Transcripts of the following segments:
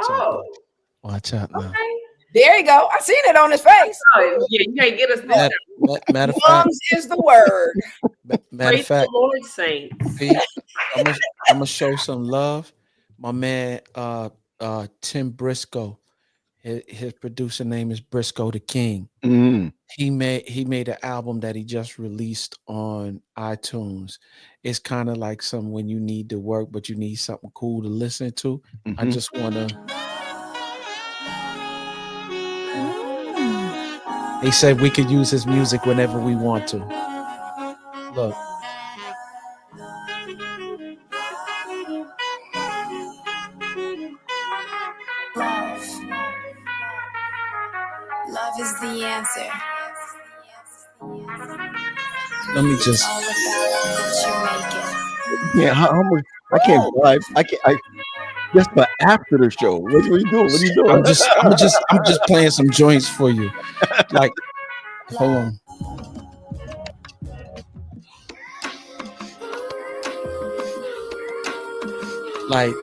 Oh, Watch out now. okay. There you go. I seen it on his face. Oh, yeah, you can't get us this time. Matter of fact, Mums is the word. matter of Praise the fact, Lord, saints. Pete, I'm gonna show some love. My man, Tim Briscoe. His producer name is Briscoe the King. Mm. He made an album that he just released on iTunes. It's kind of like some when you need to work, but you need something cool to listen to. I just wanna. He said we could use his music whenever we want to. Look. Love is the answer. Let me just. Yeah, how much? I can't buy. I just for after the show. What are you doing? What are you doing? I'm just playing some joints for you. Like, hold on. Like,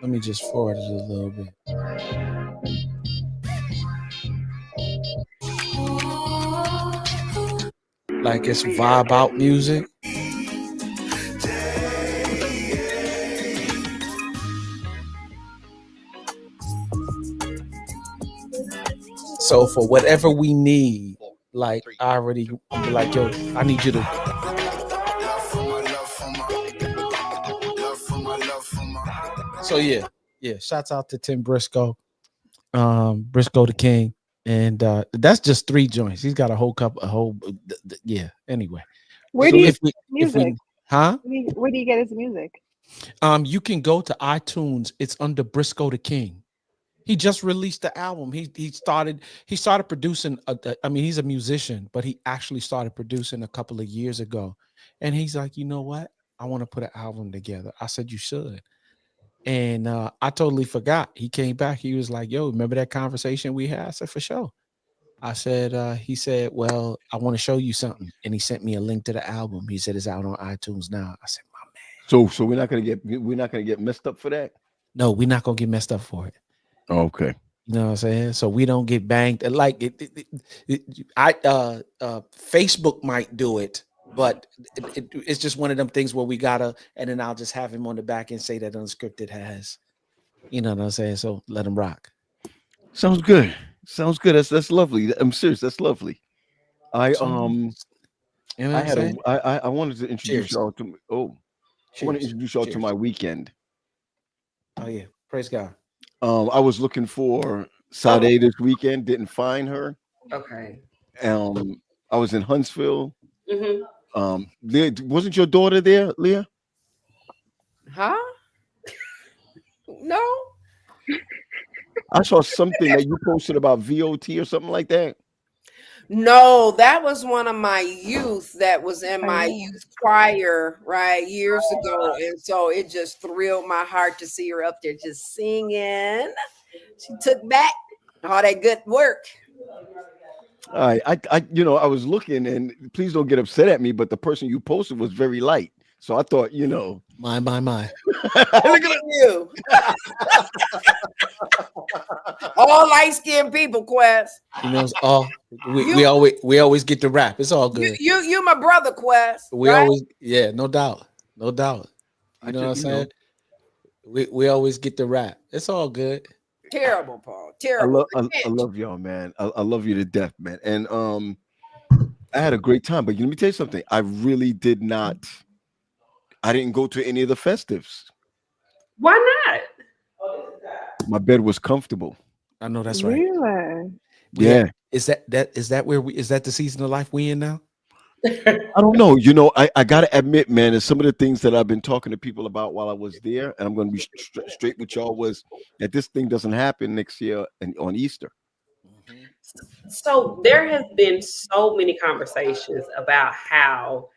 let me just forward it a little bit. Like it's vibe out music. So for whatever we need, like I already be like, yo, I need you to. So yeah. Shouts out to Tim Briscoe, Briscoe the King, and that's just 3 joints. He's got a whole yeah. Anyway, Where do you if get music? Huh? Where do you get his music? You can go to iTunes. It's under Briscoe the King. He just released the album. He started producing. I mean, he's a musician, but he actually started producing a couple of years ago. And he's like, you know what? I want to put an album together. I said, you should. And I totally forgot. He came back. He was like, yo, remember that conversation we had? I said, for sure. I said, he said, well, I want to show you something. And he sent me a link to the album. He said it's out on iTunes now. I said, my man. So we're not gonna get messed up for that. No, we're not gonna get messed up for it. Okay. You know what I'm saying? So we don't get banged. Like Facebook might do it, but it's just one of them things where we gotta, and then I'll just have him on the back and say that Unscripted has, you know what I'm saying? So let him rock. Sounds good. That's lovely. I'm serious. That's lovely. I wanted to introduce y'all to. I want to introduce y'all to my weekend. Oh yeah, praise God. I was looking for Sade this weekend, didn't find her. Okay. I was in Huntsville. Mm-hmm. Leah, wasn't your daughter there, Leah? Huh? No. I saw something that you posted about VOT or something like that. No, that was one of my youth that was in my youth choir, right, years ago. And so it just thrilled my heart to see her up there just singing. She took back all that good work. I I was looking, and please don't get upset at me, but the person you posted was very light. So I thought, my. Look at you. All light-skinned people, Quest. You know, it's all we always get the rap. It's all good. You my brother, Quest. We right? always, no doubt. You know what I'm saying? We always get the rap. It's all good. Terrible, Paul. Terrible. I love y'all, man. I love you to death, man. And I had a great time. But let me tell you something. I really did not. I didn't go to any of the festives. Why not? My bed was comfortable. I know that's right. Really? Yeah. Is that the season of life we in now? I don't know. I got to admit, man, and some of the things that I've been talking to people about while I was there, and I'm going to be straight with y'all, was that this thing doesn't happen next year on Easter. So there has been so many conversations about how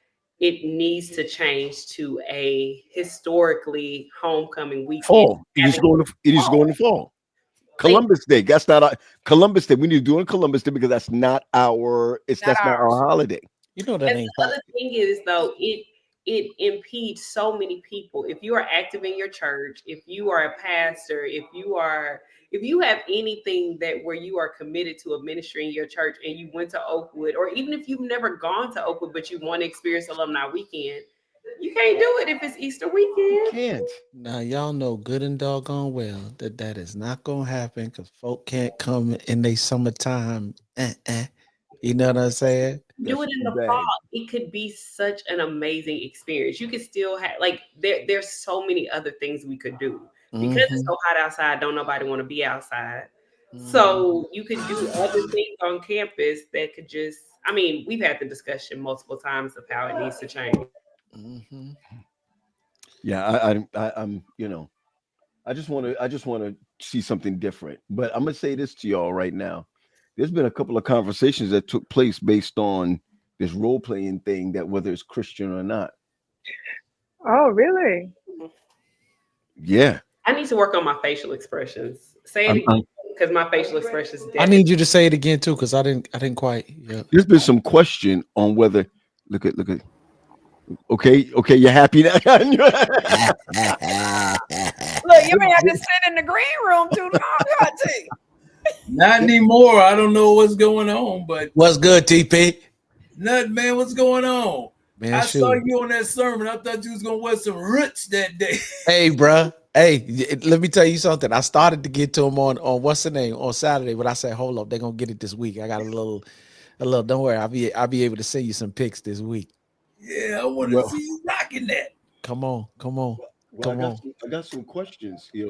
it needs to change to a historically homecoming weekend. Fall. It is going to fall. Columbus Day. That's not Columbus Day. We need to do it on Columbus Day because that's not our. That's not our holiday. You know that ain't. The other thing is though, it impedes so many people. If you are active in your church, if you are a pastor, if you have anything that where you are committed to a ministry in your church and you went to Oakwood, or even if you've never gone to Oakwood but you want to experience alumni weekend, you can't do it if it's Easter weekend. Can't. Now y'all know good and doggone well that that is not gonna happen because folk can't come in their summertime. You know what I'm saying? Do That's it in too the fall. bad. It could be such an amazing experience. You could still have like there's so many other things we could do because it's Mm-hmm. so hot outside. Don't nobody want to be outside. Mm-hmm. So you could do other things on campus that could just. I mean, we've had the discussion multiple times of how it needs to change. Mm-hmm. Yeah, I'm. I just want to see something different. But I'm gonna say this to y'all right now. There's been a couple of conversations that took place based on this role playing thing, that whether it's Christian or not. Oh, really? Yeah, I need to work on my facial expressions. Say it I'm, again because my facial expressions I definitely. need you to say it again too, because I didn't quite. Yeah. there's been some question on whether. Look at. Okay, you're happy now. Look, you may have to sit in the green room too long, Auntie. Not anymore. I don't know what's going on, but What's good, TP? nothing, man. What's going on? Man, I saw shoot. you on that sermon. I thought you was gonna wear some roots that day. Hey, bruh. Hey, let me tell you something. I started to get to them on what's the name on Saturday, but I said, hold up, they're gonna get it this week. I got a little. Don't worry, I'll be able to send you some pics this week. Yeah, I want to well, see you rocking that. Come on, come on, well, come on. I got some questions. Yeah.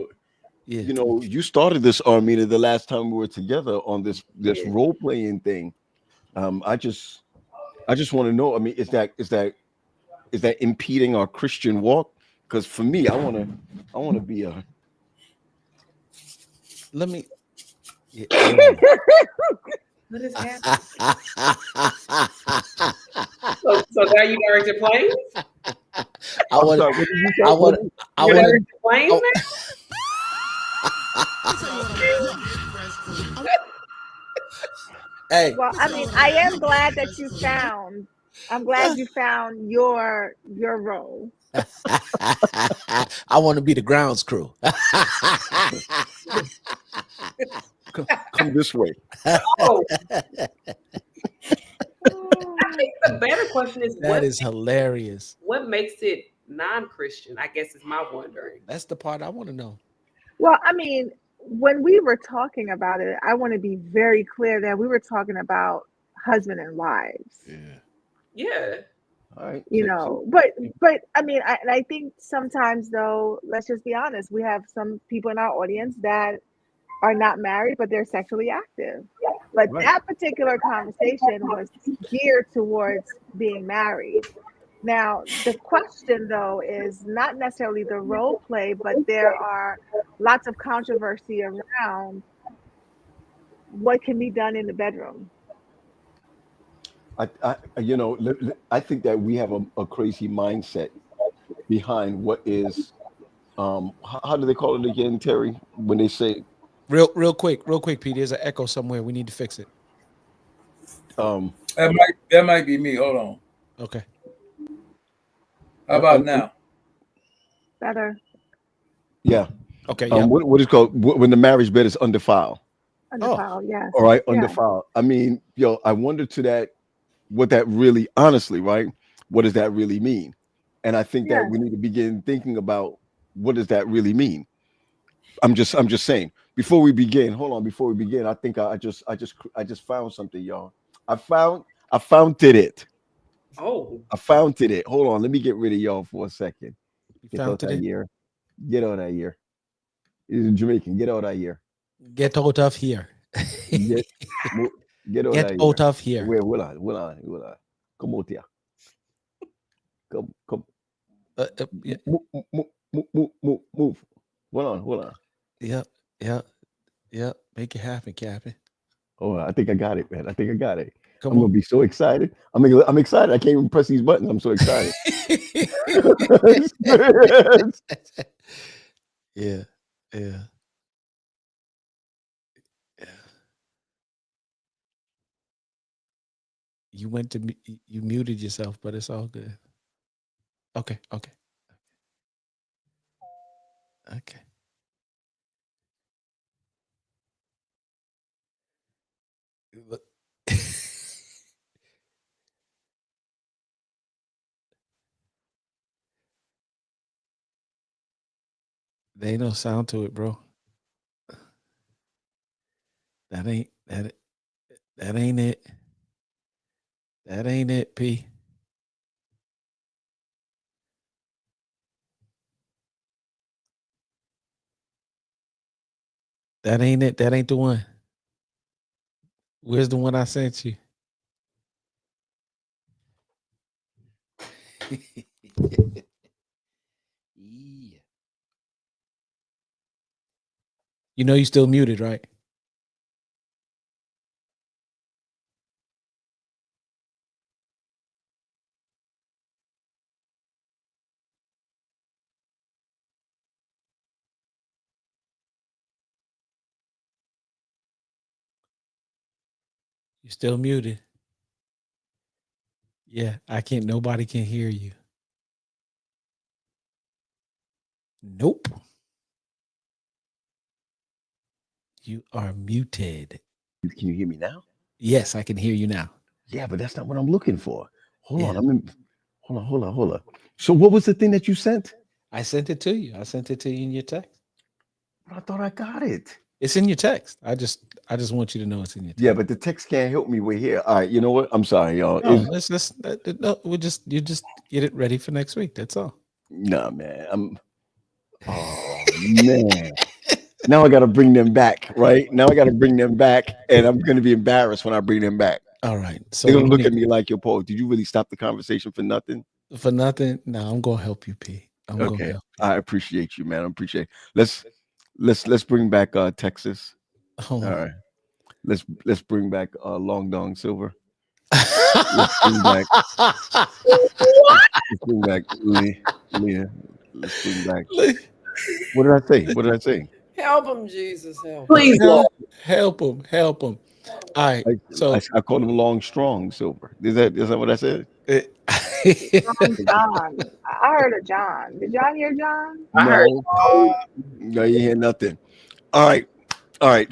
You started this, Armina, the last time we were together on this Yeah. role playing thing. I just want to know. I mean, is that impeding our Christian walk? Because for me, I want to be a. Let me. Yeah. What is happening? So now you direct your planes? I I'm want. sorry. What did you say? I want. I You want. direct your planes Oh. now? Hey. Well, I mean, I am glad that you found. I'm glad you found your role. I want to be the grounds crew. Come this way. Oh, I think the better question is That is hilarious. what makes it non-Christian, I guess is my wondering. That's the part I want to know. Well, I mean, when we were talking about it, I want to be very clear that we were talking about husband and wives. Yeah. Yeah. All right. You know, but I mean, I think sometimes though, let's just be honest, we have some people in our audience that are not married, but they're sexually active. But Right. that particular conversation was geared towards being married. Now, the question though is not necessarily the role play, but there are lots of controversy around what can be done in the bedroom. I think that we have a crazy mindset behind what is. How do they call it again, Terry? When they say, Real quick, Pete. There's an echo somewhere. We need to fix it. um, That might be me. Hold on. Okay. How about now? Better yeah, Okay. Yeah. what is called when the marriage bed is undefiled. Oh. undefiled, yes. All right, Yeah. undefiled. I mean, I wonder to that what that really, honestly, right? What does that really mean? And I think that Yes. we need to begin thinking about what does that really mean. I'm just saying. Before we begin, hold on. Before we begin, I think I just found something, y'all. I found it. Oh, I found it. Hold on. Let me get rid of y'all for a second. You Get found out that it. year. Get out that year. He's in Jamaican. Get out that year. Get out of here. Get get out Get that out year. of here. Where will I? Come out here. Come. Yeah. Move. Hold on. Yep. Yep. Yep. Make it happen, Captain. Oh, I think I got it, man. I think I got it. Come I'm gonna on. be so excited. I'm excited. I can't even press these buttons. I'm so excited. Yeah. Yeah. Yeah. You went to you muted yourself, but it's all good. Okay. Look. There ain't no sound to it, bro. That ain't it. That ain't it, P. That ain't it. That ain't the one. Where's the one I sent you? Yeah. You know you still muted, right? You still muted. Yeah, I can't. Nobody can hear you. Nope. You are muted. Can you hear me now? Yes, I can hear you now. Yeah, but that's not what I'm looking for. Hold Yeah. on. Hold on. So what was the thing that you sent? I sent it to you. I sent it to you in your text. I thought I got it. It's in your text. I just want you to know it's in your text. Yeah, but the text can't help me. We're here. All right, you know what? I'm sorry, y'all. No, you just get it ready for next week. That's all. Nah, man. Oh man. Now I gotta bring them back, right? Now I gotta bring them back, and I'm gonna be embarrassed when I bring them back. All right. So They're gonna look at me like, "Yo, Paul, did you really stop the conversation for nothing?" For nothing. No, I'm gonna help you, P. I'm gonna Okay. help you. I appreciate you, man. I appreciate it. Let's bring back Texas. Oh. All right. Let's bring back Long Dong Silver. Let's bring back Leah. Let's bring back. What did I say? Help him, Jesus. Help. Please, Lord. Help him. All right. So I called him Long Strong Silver. Is that what I said? John. I heard a John. Did y'all hear John? I heard. No, you hear nothing. All right.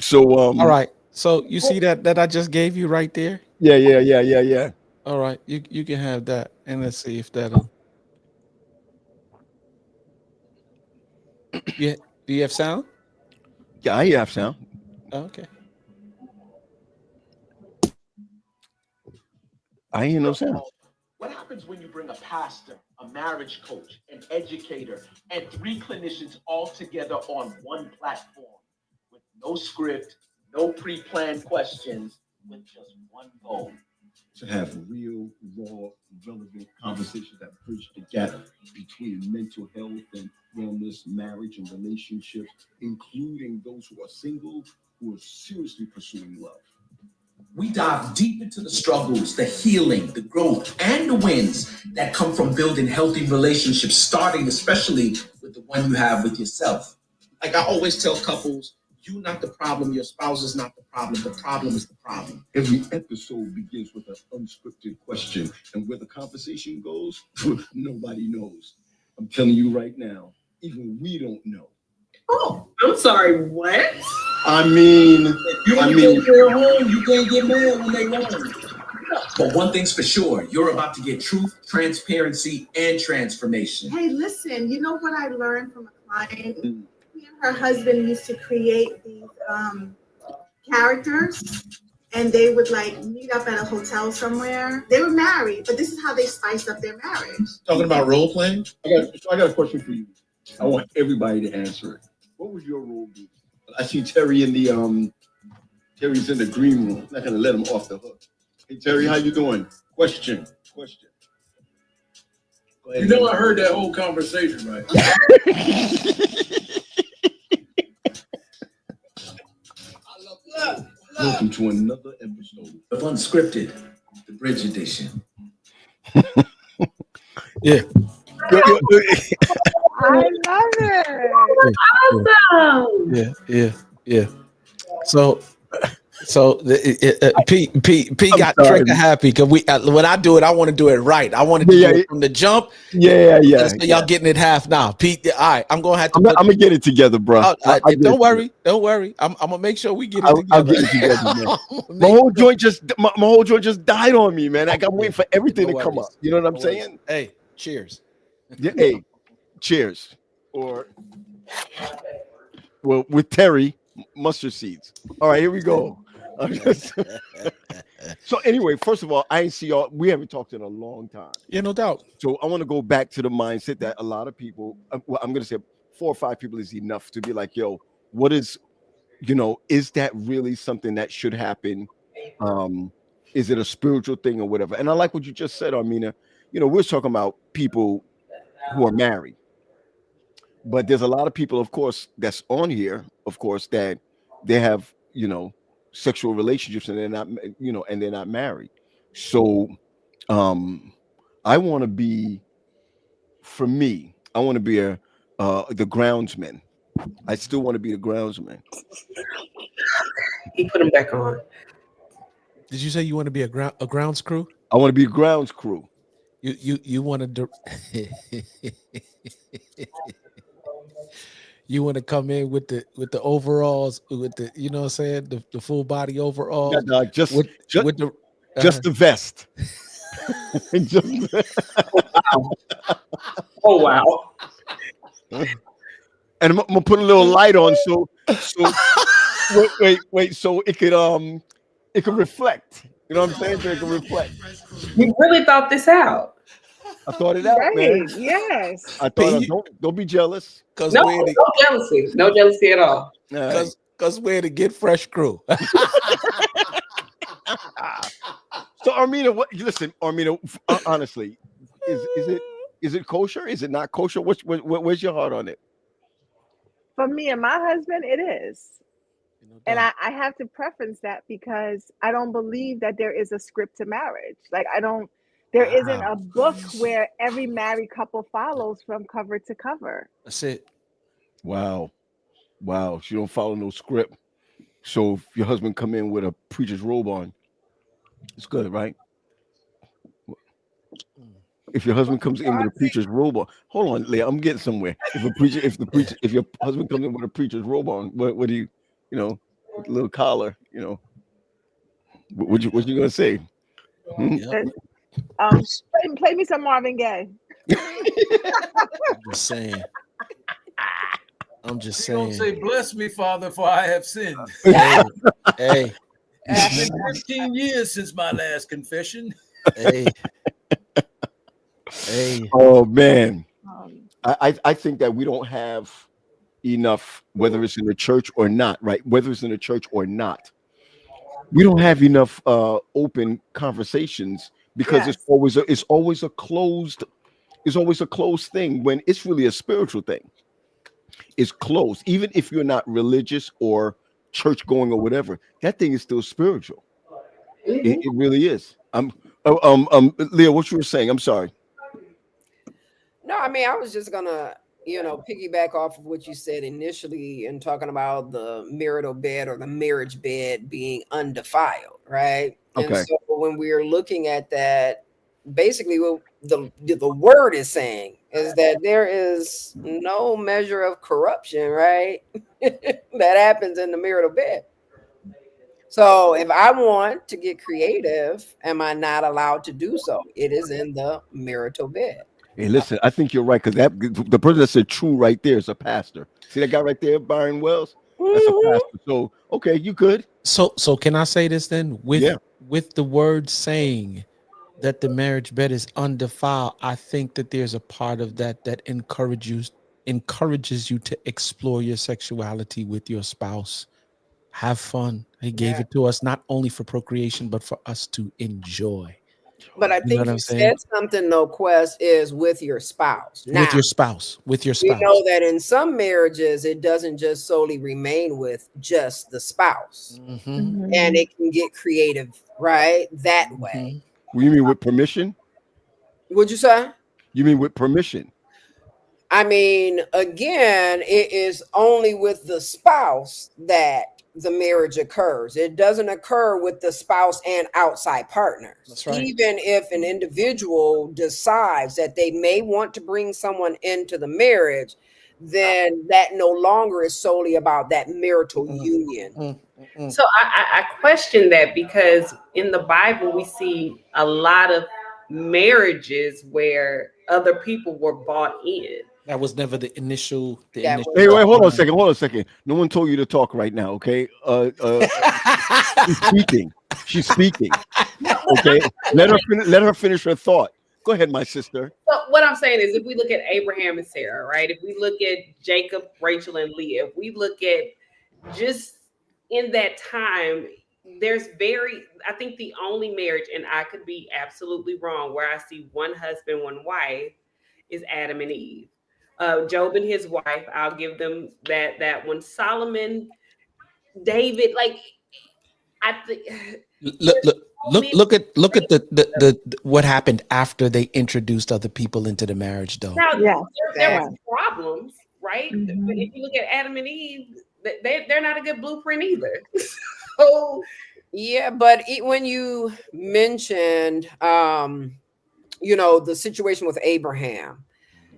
So all right. So you see that I just gave you right there? Yeah. All right. You can have that. And let's see if that'll. Yeah. Do you have sound? Yeah, I have sound. Okay. I hear no sound. What happens when you bring a pastor, a marriage coach, an educator, and 3 clinicians all together on one platform with no script, no pre-planned questions, with just one goal? To have real, raw, relevant conversations that bridge the gap between mental health and wellness, marriage and relationships, including those who are single, who are seriously pursuing love. We dive deep into the struggles, the healing, the growth, and the wins that come from building healthy relationships, starting especially with the one you have with yourself. Like I always tell couples, you're not the problem, your spouse is not the problem is the problem. Every episode begins with an unscripted question, and where the conversation goes, nobody knows. I'm telling you right now, even we don't know. Oh, I'm sorry. What? I mean, You can't get mad when they wrong. But one thing's for sure, you're about to get truth, transparency, and transformation. Hey, listen, you know what I learned from a client? Me and her husband used to create these characters, and they would like meet up at a hotel somewhere. They were married, but this is how they spiced up their marriage. Talking about role playing? I got a question for you. I want everybody to answer it. What would your role be? I see Terry in the Terry's in the green room. I'm not gonna let him off the hook. Hey Terry, how you doing? Question. You know, I heard that whole conversation, right? Welcome to another episode Of Unscripted, the Bridge Edition. Yeah. I love it. Awesome. Yeah. So So P got sorry. trigger happy because when I do it, I want to do it right. I want to do it from the jump. Yeah. So y'all getting it half now. Pete, all right, I'm gonna have to. I'm gonna get it together, bro. Don't worry. I'm gonna make sure we get it together. I'll get it together, man. my whole joint just died on me, man. I'm waiting for everything to come up. You know what I'm saying? Hey, cheers. Yeah, hey, cheers. Or well, with Terry, mustard seeds. All right, here we go. So anyway, first of all, I ain't see y'all. We haven't talked in a long time. Yeah, no doubt. So I want to go back to the mindset that a lot of people, well, I'm gonna say 4 or 5 people is enough to be like, yo, what is, is that really something that should happen? Is it a spiritual thing or whatever? And I like what you just said, Armina. We're talking about people who are married, but there's a lot of people, of course, that's on here, of course, that they have, sexual relationships and they're not, and they're not married. So, I want to be, for me, I want to be the groundsman. I still want to be the groundsman. He put him back on. Did you say you want to be a grounds crew? I want to be a grounds crew. You want to you want to come in with the overalls, with the, you know what I'm saying, the full body overalls. Yeah, just with the just the vest. Oh wow. And I'm gonna put a little light on so wait, so it could reflect. You know what I'm saying? So it can reflect. You really thought this out. I thought it out, Right. man. Yes. I thought don't be jealous. No jealousy. No jealousy at all. Because we're the Get Fresh crew. So Armina, Armina, honestly, is it kosher? Is it not kosher? Where's your heart on it? For me and my husband, it is. And I have to preference that because I don't believe that there is a script to marriage. Like there isn't a book where every married couple follows from cover to cover. That's it. Wow. She don't follow no script. So if your husband come in with a preacher's robe on, it's good, right? If your husband comes in with a preacher's robe on, hold on, Leah, I'm getting somewhere. If your husband comes in with a preacher's robe on, what do you, with a little collar, what you gonna say? Yep. Play me some Marvin Gaye. I'm just You saying. don't say, "Bless me, Father, for I have sinned." Hey. It's been 15 years since my last confession. Hey. Oh man, I think that we don't have enough, whether it's in the church or not, right? Whether it's in the church or not, we don't have enough open conversations because it's always a closed thing when it's really a spiritual thing. It's closed, even if you're not religious or church going or whatever. That thing is still spiritual. It really is. Leah, what you were saying? I'm sorry. No, I mean, I was just gonna, piggyback off of what you said initially and talking about the marital bed or the marriage bed being undefiled, right? Okay. And so when we're looking at that, basically what the word is saying is that there is no measure of corruption, right? that happens in the marital bed. So if I want to get creative, am I not allowed to do so? It is in the marital bed. Hey, listen, I think you're right because the person that said true right there is a pastor. See that guy right there, Byron Wells? That's a pastor. So okay, you could. So can I say this then? With the word saying that the marriage bed is undefiled, I think that there's a part of that encourages you to explore your sexuality with your spouse. Have fun. He gave it to us not only for procreation, but for us to enjoy. But I think you said something, though, Quest, is with your spouse. Now, with your spouse. We know that in some marriages, it doesn't just solely remain with just the spouse. Mm-hmm. And it can get creative, right? That way. You mean with permission? What'd you say? You mean with permission? I mean, again, it is only with the spouse that the marriage occurs. It doesn't occur with the spouse and outside partners. That's right. Even if an individual decides that they may want to bring someone into the marriage, then that no longer is solely about that marital union. So I question that, because in the Bible we see a lot of marriages where other people were bought in. That was never the initial. That initial was- Hey, wait, hold on a second. No one told you to talk right now, okay? She's speaking. Okay, let her finish her thought. Go ahead, my sister. So what I'm saying is, if we look at Abraham and Sarah, right? If we look at Jacob, Rachel, and Leah, if we look at just in that time, I think the only marriage, and I could be absolutely wrong, where I see one husband, one wife, is Adam and Eve. Job and his wife, I'll give them that one. Solomon, David, like, I think. Look at the what happened after they introduced other people into the marriage, though. Now, Yes. there were problems, right? Mhm. But if you look at Adam and Eve, they're not a good blueprint either. So Yeah, but when you mentioned, the situation with Abraham,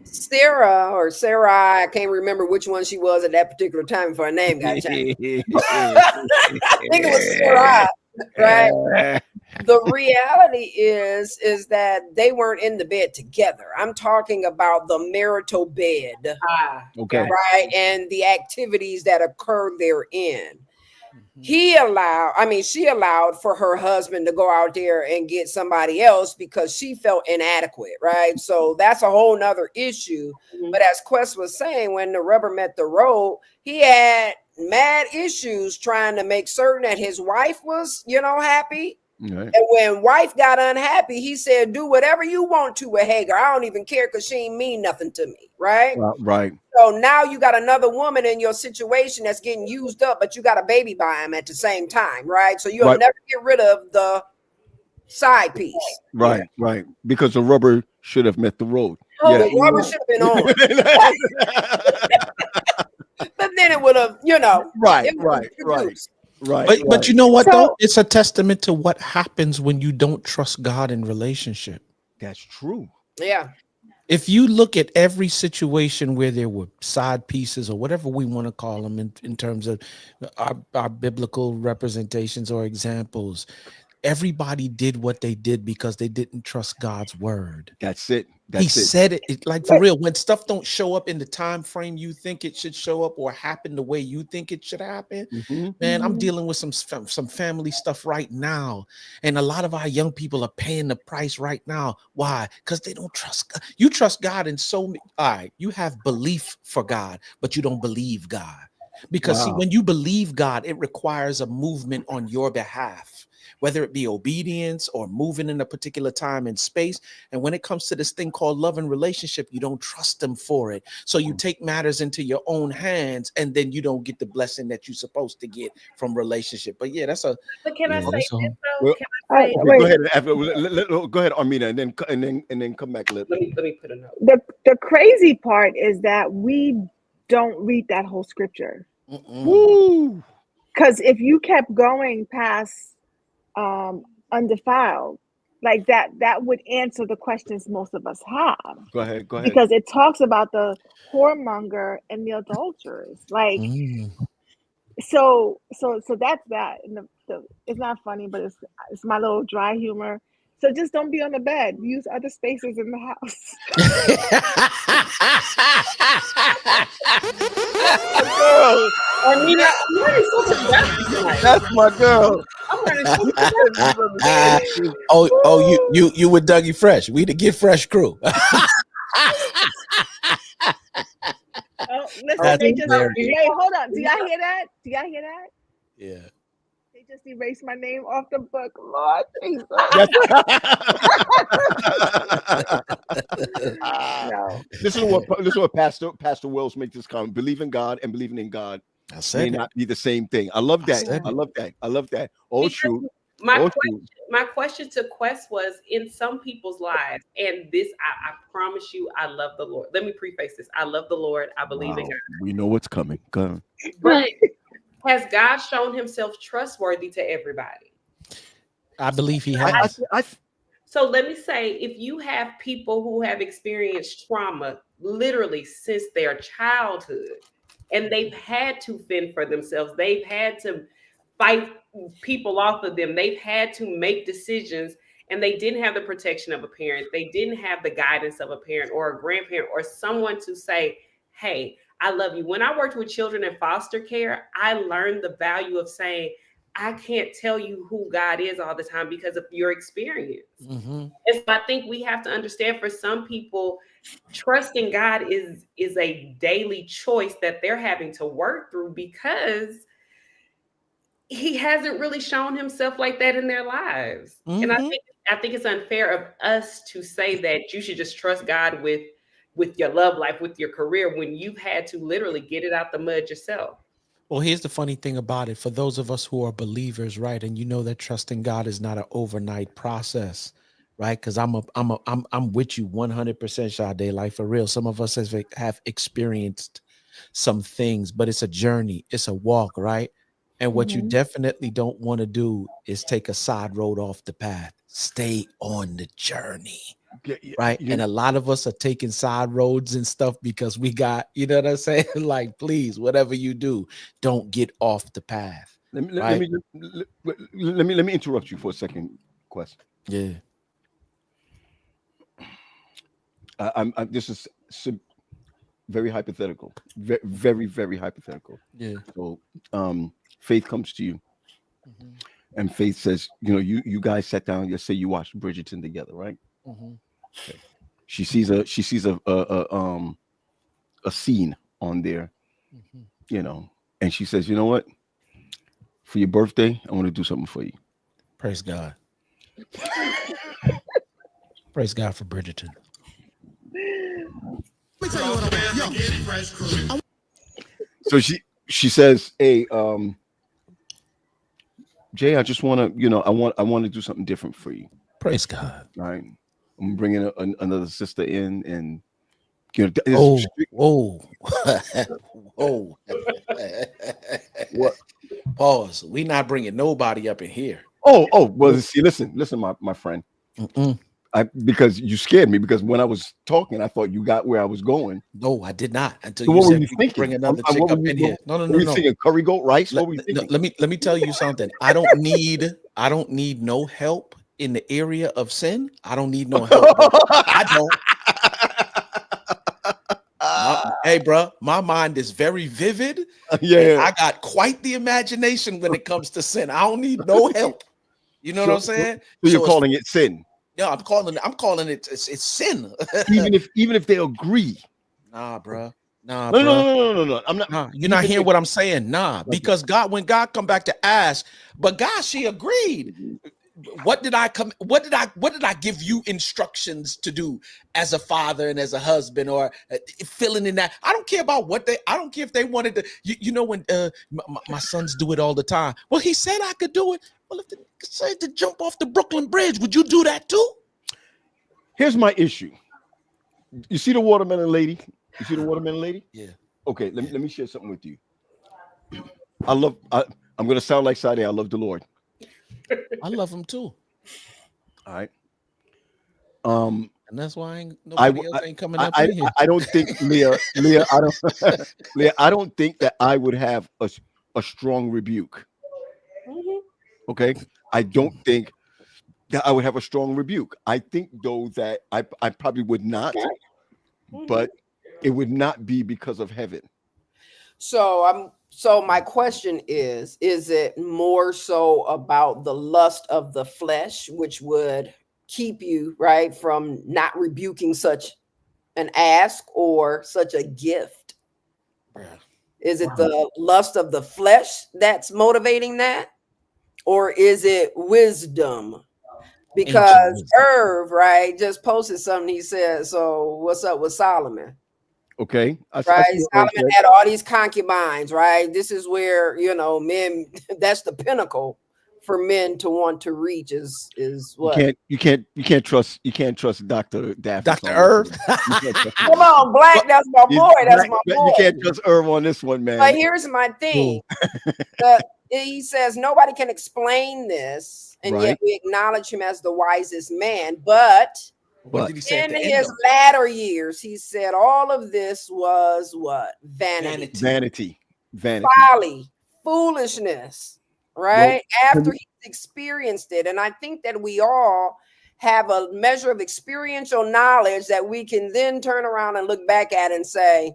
Sarah, I can't remember which one she was at that particular time before her name got changed. I think it was Sarah, right? The reality is that they weren't in the bed together. I'm talking about the marital bed, Okay. right? And the activities that occur therein. She allowed for her husband to go out there and get somebody else because she felt inadequate, right? So that's a whole nother issue. But as Quest was saying, when the rubber met the road, he had mad issues trying to make certain that his wife was, happy. Right. And when wife got unhappy, he said, do whatever you want to with Hagar. I don't even care because she ain't mean nothing to me, right? Right. So now you got another woman in your situation that's getting used up, but you got a baby by him at the same time, right? So you'll never get rid of the side piece. Right. Right. Because the rubber should have met the road. Oh, the rubber should have been on. But then it would have, Right. it would've produced. But you know what, though? It's a testament to what happens when you don't trust God in relationship. That's true. Yeah. If you look at every situation where there were side pieces or whatever we want to call them in terms of our biblical representations or examples, everybody did what they did because they didn't trust God's word. That's it. He said it like for real. When stuff don't show up in the time frame you think it should show up or happen the way you think it should happen, man, I'm dealing with some family stuff right now, and a lot of our young people are paying the price right now. Why? Because they don't trust God. You trust God in so many. All right, you have belief for God, but you don't believe God. Because see, when you believe God, it requires a movement on your behalf, whether it be obedience or moving in a particular time and space. And when it comes to this thing called love and relationship, you don't trust them for it. So you take matters into your own hands, and then you don't get the blessing that you're supposed to get from relationship. But yeah, that's a. But can I say this, though? Well, Can I say, go ahead. Go ahead, Armina, and then come back. let me put a note. The crazy part is that we don't read that whole scripture. Woo! Because if you kept going past undefiled, like that would answer the questions most of us have. Go ahead. Because it talks about the whoremonger and the adulterers. Like, so that's that. And it's not funny, but it's my little dry humor. So just don't be on the bed. Use other spaces in the house. Girl, Armina, I'm learning something about you tonight. that's my girl. I'm learning something. You with Dougie Fresh. We the Get Fresh crew. Listen, they just wait. Hold on. Do y'all hear that? Yeah. They just erased my name off the book. Lord Jesus. No. This is what Pastor Wells makes this comment. Believe in God and believing in God may not be the same thing. I love that. I love that. Oh, shoot. My question to Quest was, in some people's lives, and this, I promise you, I love the Lord. Let me preface this. I love the Lord. I believe in God. We know what's coming. Go ahead. But Has God shown himself trustworthy to everybody? I believe he has. So let me say, if you have people who have experienced trauma literally since their childhood, and they've had to fend for themselves, they've had to fight people off of them, they've had to make decisions, and they didn't have the protection of a parent, they didn't have the guidance of a parent or a grandparent or someone to say, hey, I love you. When I worked with children in foster care, I learned the value of saying, I can't tell you who God is all the time because of your experience. And so I think we have to understand, for some people, trusting God is a daily choice that they're having to work through because he hasn't really shown himself like that in their lives. And I think it's unfair of us to say that you should just trust God with your love life, with your career, when you've had to literally get it out the mud yourself. Well, here's the funny thing about it. For those of us who are believers, right, and you know that trusting God is not an overnight process, right? Because I'm with you 100%, Sade. Like, for real, some of us have experienced some things, but it's a journey, it's a walk, right? And what you definitely don't want to do is take a side road off the path. Stay on the journey. Right. And a lot of us are taking side roads and stuff because we got, you know what I'm saying? Like, please, whatever you do, don't get off the path. Let me interrupt you for a second, Quest. Yeah. This is very hypothetical. Very, very hypothetical. Yeah. So Faith comes to you. And Faith says, you guys sat down, you say you watched Bridgerton together, right? Okay. She sees a scene on there, and she says, you know what? For your birthday, I want to do something for you. Praise God. Praise God for Bridgerton. So she says, hey, Jay, I just want to, I want to do something different for you. Praise God. All right. I'm bringing another sister in, and whoa. What? Pause. We not bringing nobody up in here. Well, see, listen, my friend. Because you scared me, because when I was talking, I thought you got where I was going. No, I did not. Until So you what said were you thinking? Bring another chick up in here. No. Were you thinking curry goat rice? What were you thinking? Let me tell you something. I don't need no help in the area of sin. I don't need no help. I don't. Hey, bro, my mind is very vivid. Yeah, I got quite the imagination when it comes to sin. I don't need no help. You know what I'm saying? So you're calling it sin? Yeah, I'm calling it. It's sin. even if they agree. Nah, bro. No. I'm not. Nah, you're not hearing what I'm saying. Nah, because when God come back to ask, but God, she agreed. What did I give you instructions to do as a father and as a husband, or filling in that? I don't care about I don't care if they wanted to, when my sons do it all the time. Well, he said I could do it. Well, if they said to jump off the Brooklyn Bridge, would you do that too? Here's my issue. You see the watermelon lady? Yeah. Okay, let me share something with you. I'm gonna sound like Sade. I love the Lord. I love him too. All right. And that's why nobody else ain't coming up in here. I don't think Leah. I don't think that I would have a strong rebuke. Okay, I don't think that I would have a strong rebuke. I think though that I probably would not, but it would not be because of heaven. So my question is it more so about the lust of the flesh, which would keep you right from not rebuking such an ask or such a gift? Is it the lust of the flesh that's motivating that? Or is it wisdom? Because Irv, right, just posted something. He said, so what's up with Solomon? Okay. Right. Solomon had all these concubines, right? This is where, men, that's the pinnacle for men to want to reach is what? You can't trust Dr. Daffy. Dr. Irv. Come on, Black. That's my boy. That's my boy. You can't trust Irv on this one, man. But here's my thing. He says nobody can explain this, and yet we acknowledge him as the wisest man. But What did he say? in his latter years, he said all of this was what? Vanity. Folly, foolishness, right? Well, after he's experienced it. And I think that we all have a measure of experiential knowledge that we can then turn around and look back at and say,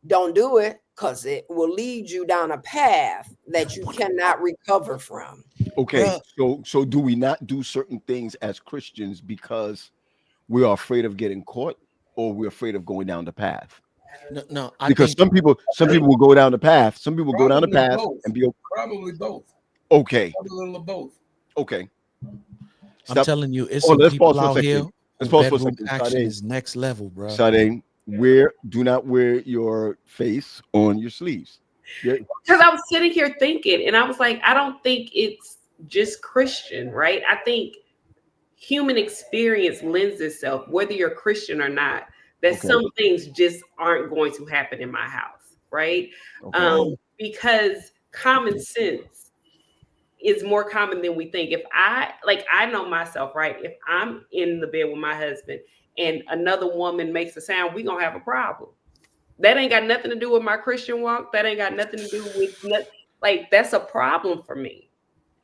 don't do it, because it will lead you down a path that you cannot recover from. Okay, so do we not do certain things as Christians because we are afraid of getting caught, or we're afraid of going down the path? No, because some people will go down the path. Some people go down the path and be probably both. Okay, probably a little of both. Okay, I'm telling you, it's some people out here. Let's pause for a second. Action is next level, bro. Sade, do not wear your face on your sleeves. Because I was sitting here thinking, and I was like, I don't think it's just Christian, right? I think human experience lends itself, whether you're Christian or not, that some things just aren't going to happen in my house, right? Because common sense is more common than we think. If I know myself, right? If I'm in the bed with my husband and another woman makes a sound, we're going to have a problem. That ain't got nothing to do with my Christian walk. That ain't got nothing to do with, that's a problem for me.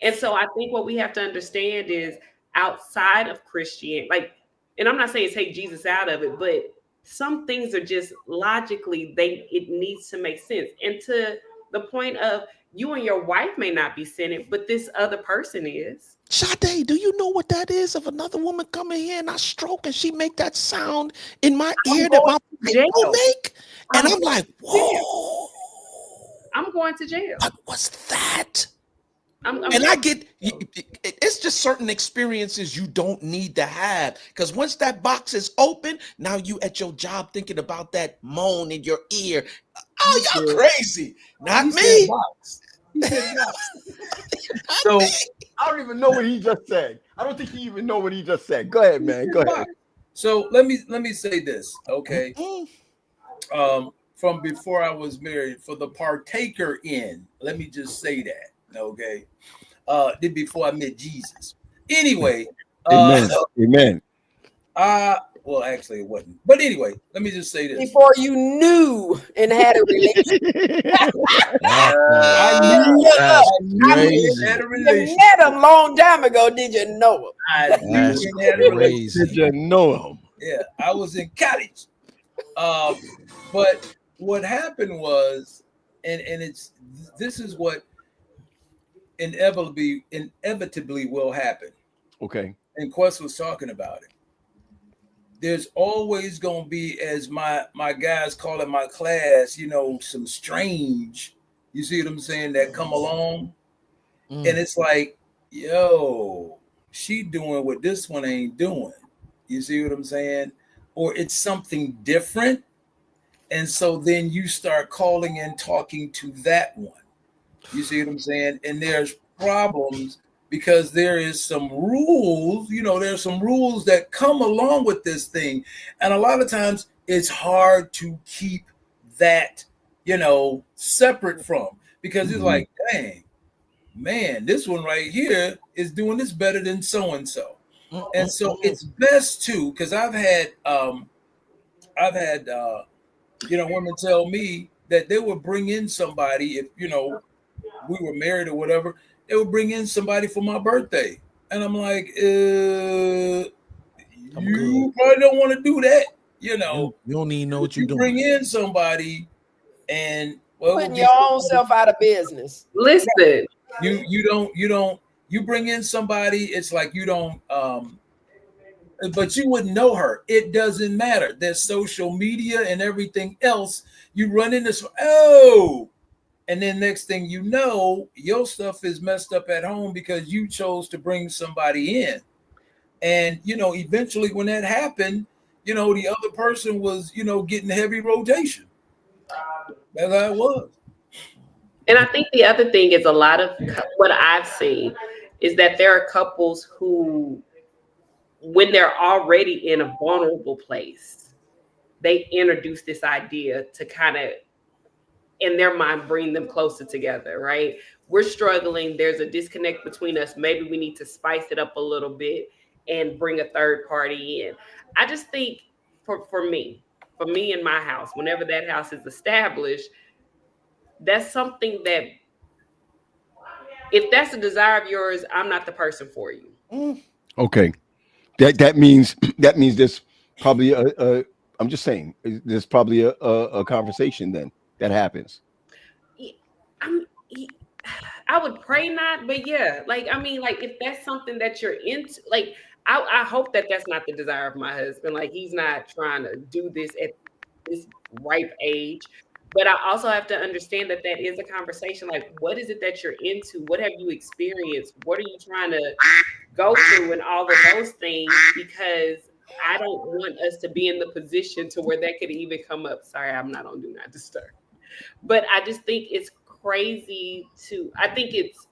And so I think what we have to understand is outside of Christianity, and I'm not saying take Jesus out of it, but some things are just logically, it needs to make sense. And to the point of you and your wife may not be sinning, but this other person is. Sade, do you know what that is? If another woman come in here and I stroke and she make that sound in my ear that my people make, and I'm like, whoa. I'm going to jail. What was that? And I get, it's just certain experiences you don't need to have, because once that box is open, now you at your job thinking about that moan in your ear. Oh, y'all crazy. Not me. So I don't even know what he just said. I don't think he even know what he just said. Go ahead, man. Go ahead. So let me say this, okay? From before I was married, for the partaker in, let me just say that, okay? Before I met Jesus. Anyway. Amen. Well, actually, it wasn't. But anyway, let me just say this. Before you knew and had a relationship. I had a relationship. You met him a long time ago. Did you know him? I knew he had a relationship. Did you know him? Yeah, I was in college. But what happened was, and this is what inevitably will happen. Okay. And Quest was talking about it. There's always going to be, as my guys call it, my class, some strange, you see what I'm saying, that come along. And it's like, yo, she doing what this one ain't doing. You see what I'm saying? Or it's something different. And so then you start calling and talking to that one. You see what I'm saying? And there's problems because there is some rules, there's some rules that come along with this thing. And a lot of times it's hard to keep that, separate from, because it's like, dang, man, this one right here is doing this better than so-and-so. And so it's best to, because I've had women tell me that they would bring in somebody if, we were married or whatever, they would bring in somebody for my birthday. And I'm like, you probably don't want to do that. You don't even know what you're doing. Bring in somebody and putting your own self out of business. Listen, you bring in somebody, it's like you don't, but you wouldn't know her. It doesn't matter. There's social media and everything else. You run into and then next thing you know, your stuff is messed up at home because you chose to bring somebody in. And, eventually when that happened, the other person was, getting heavy rotation. That's how it was. And I think the other thing is a lot of what I've seen is that there are couples who, when they're already in a vulnerable place, they introduce this idea to kind of, in their mind, bring them closer together, right? We're struggling. There's a disconnect between us. Maybe we need to spice it up a little bit and bring a third party in. I just think for me in my house, whenever that house is established, that's something that, if that's a desire of yours, I'm not the person for you. Okay. That means there's probably a I'm just saying there's probably a conversation then that happens. I would pray not, but yeah, like, I mean, like, if that's something that you're into, like, I hope that that's not the desire of my husband. Like, he's not trying to do this at this ripe age. But I also have to understand that that is a conversation. Like, what is it that you're into? What have you experienced? What are you trying to go through, and all of those things? Because I don't want us to be in the position to where that could even come up. Sorry, I'm not on Do Not Disturb. But I just think it's crazy I think it's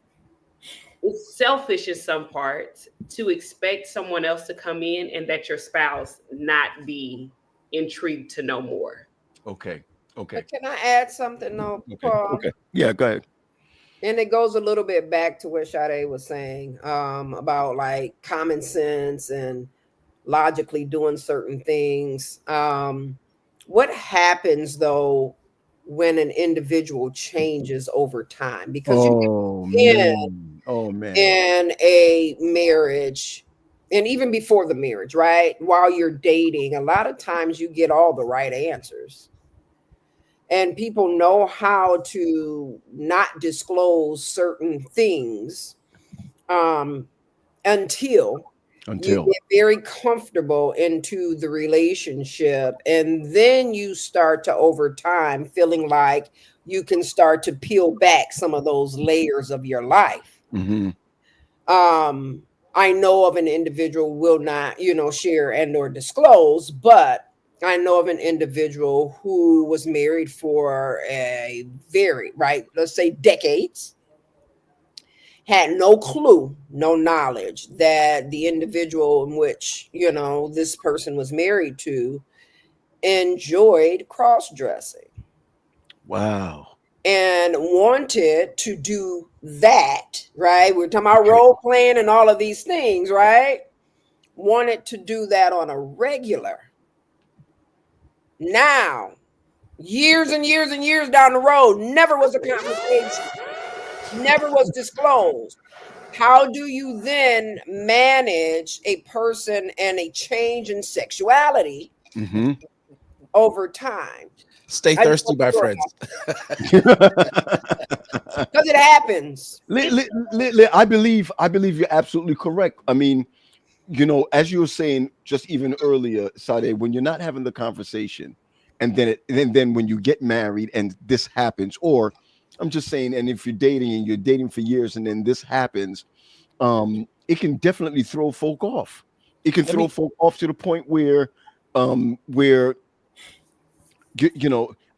selfish in some parts to expect someone else to come in and that your spouse not be intrigued to know more. Okay. But can I add something though, Paul? Okay. Yeah, go ahead. And it goes a little bit back to what Sade was saying about like common sense and logically doing certain things. What happens though when an individual changes over time? Because in a marriage, and even before the marriage, right? While you're dating, a lot of times you get all the right answers. And people know how to not disclose certain things until you get very comfortable into the relationship. And then you start to, over time, feeling like you can start to peel back some of those layers of your life. Mm-hmm. I know of an individual, will not, share and or disclose, but I know of an individual who was married for a let's say decades, had no clue, no knowledge that the individual in which, this person was married to enjoyed cross-dressing. Wow. And wanted to do that, right? We're talking about role playing and all of these things, right? Wanted to do that on a regular. Now, years and years and years down the road, never was a conversation, never was disclosed. How do you then manage a person and a change in sexuality over time? Stay thirsty, my friends. Because it happens. I believe you're absolutely correct. I mean, as you were saying just even earlier, Sade, when you're not having the conversation, and then when you get married and this happens, or I'm just saying, and if you're dating for years and then this happens, it can definitely throw folk off. It can throw folk off to the point where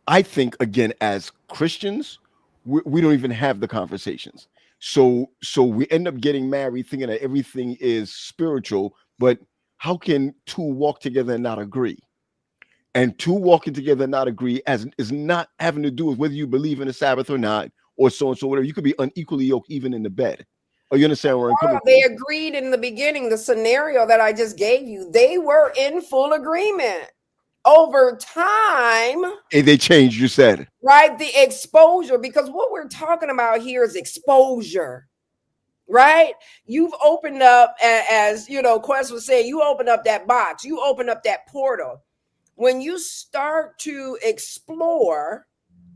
I think, again, as Christians, we don't even have the conversations. So we end up getting married thinking that everything is spiritual, but how can two walk together and not agree? And two walking together and not agree is not having to do with whether you believe in the Sabbath or not, or so and so, whatever. You could be unequally yoked even in the bed. Oh, you understand where I'm coming from? They agreed in the beginning, the scenario that I just gave you, they were in full agreement. Over time, and they changed, you said. Right? The exposure, because what we're talking about here is exposure, right? You've opened up, as Quest was saying, you opened up that box, you opened up that portal. When you start to explore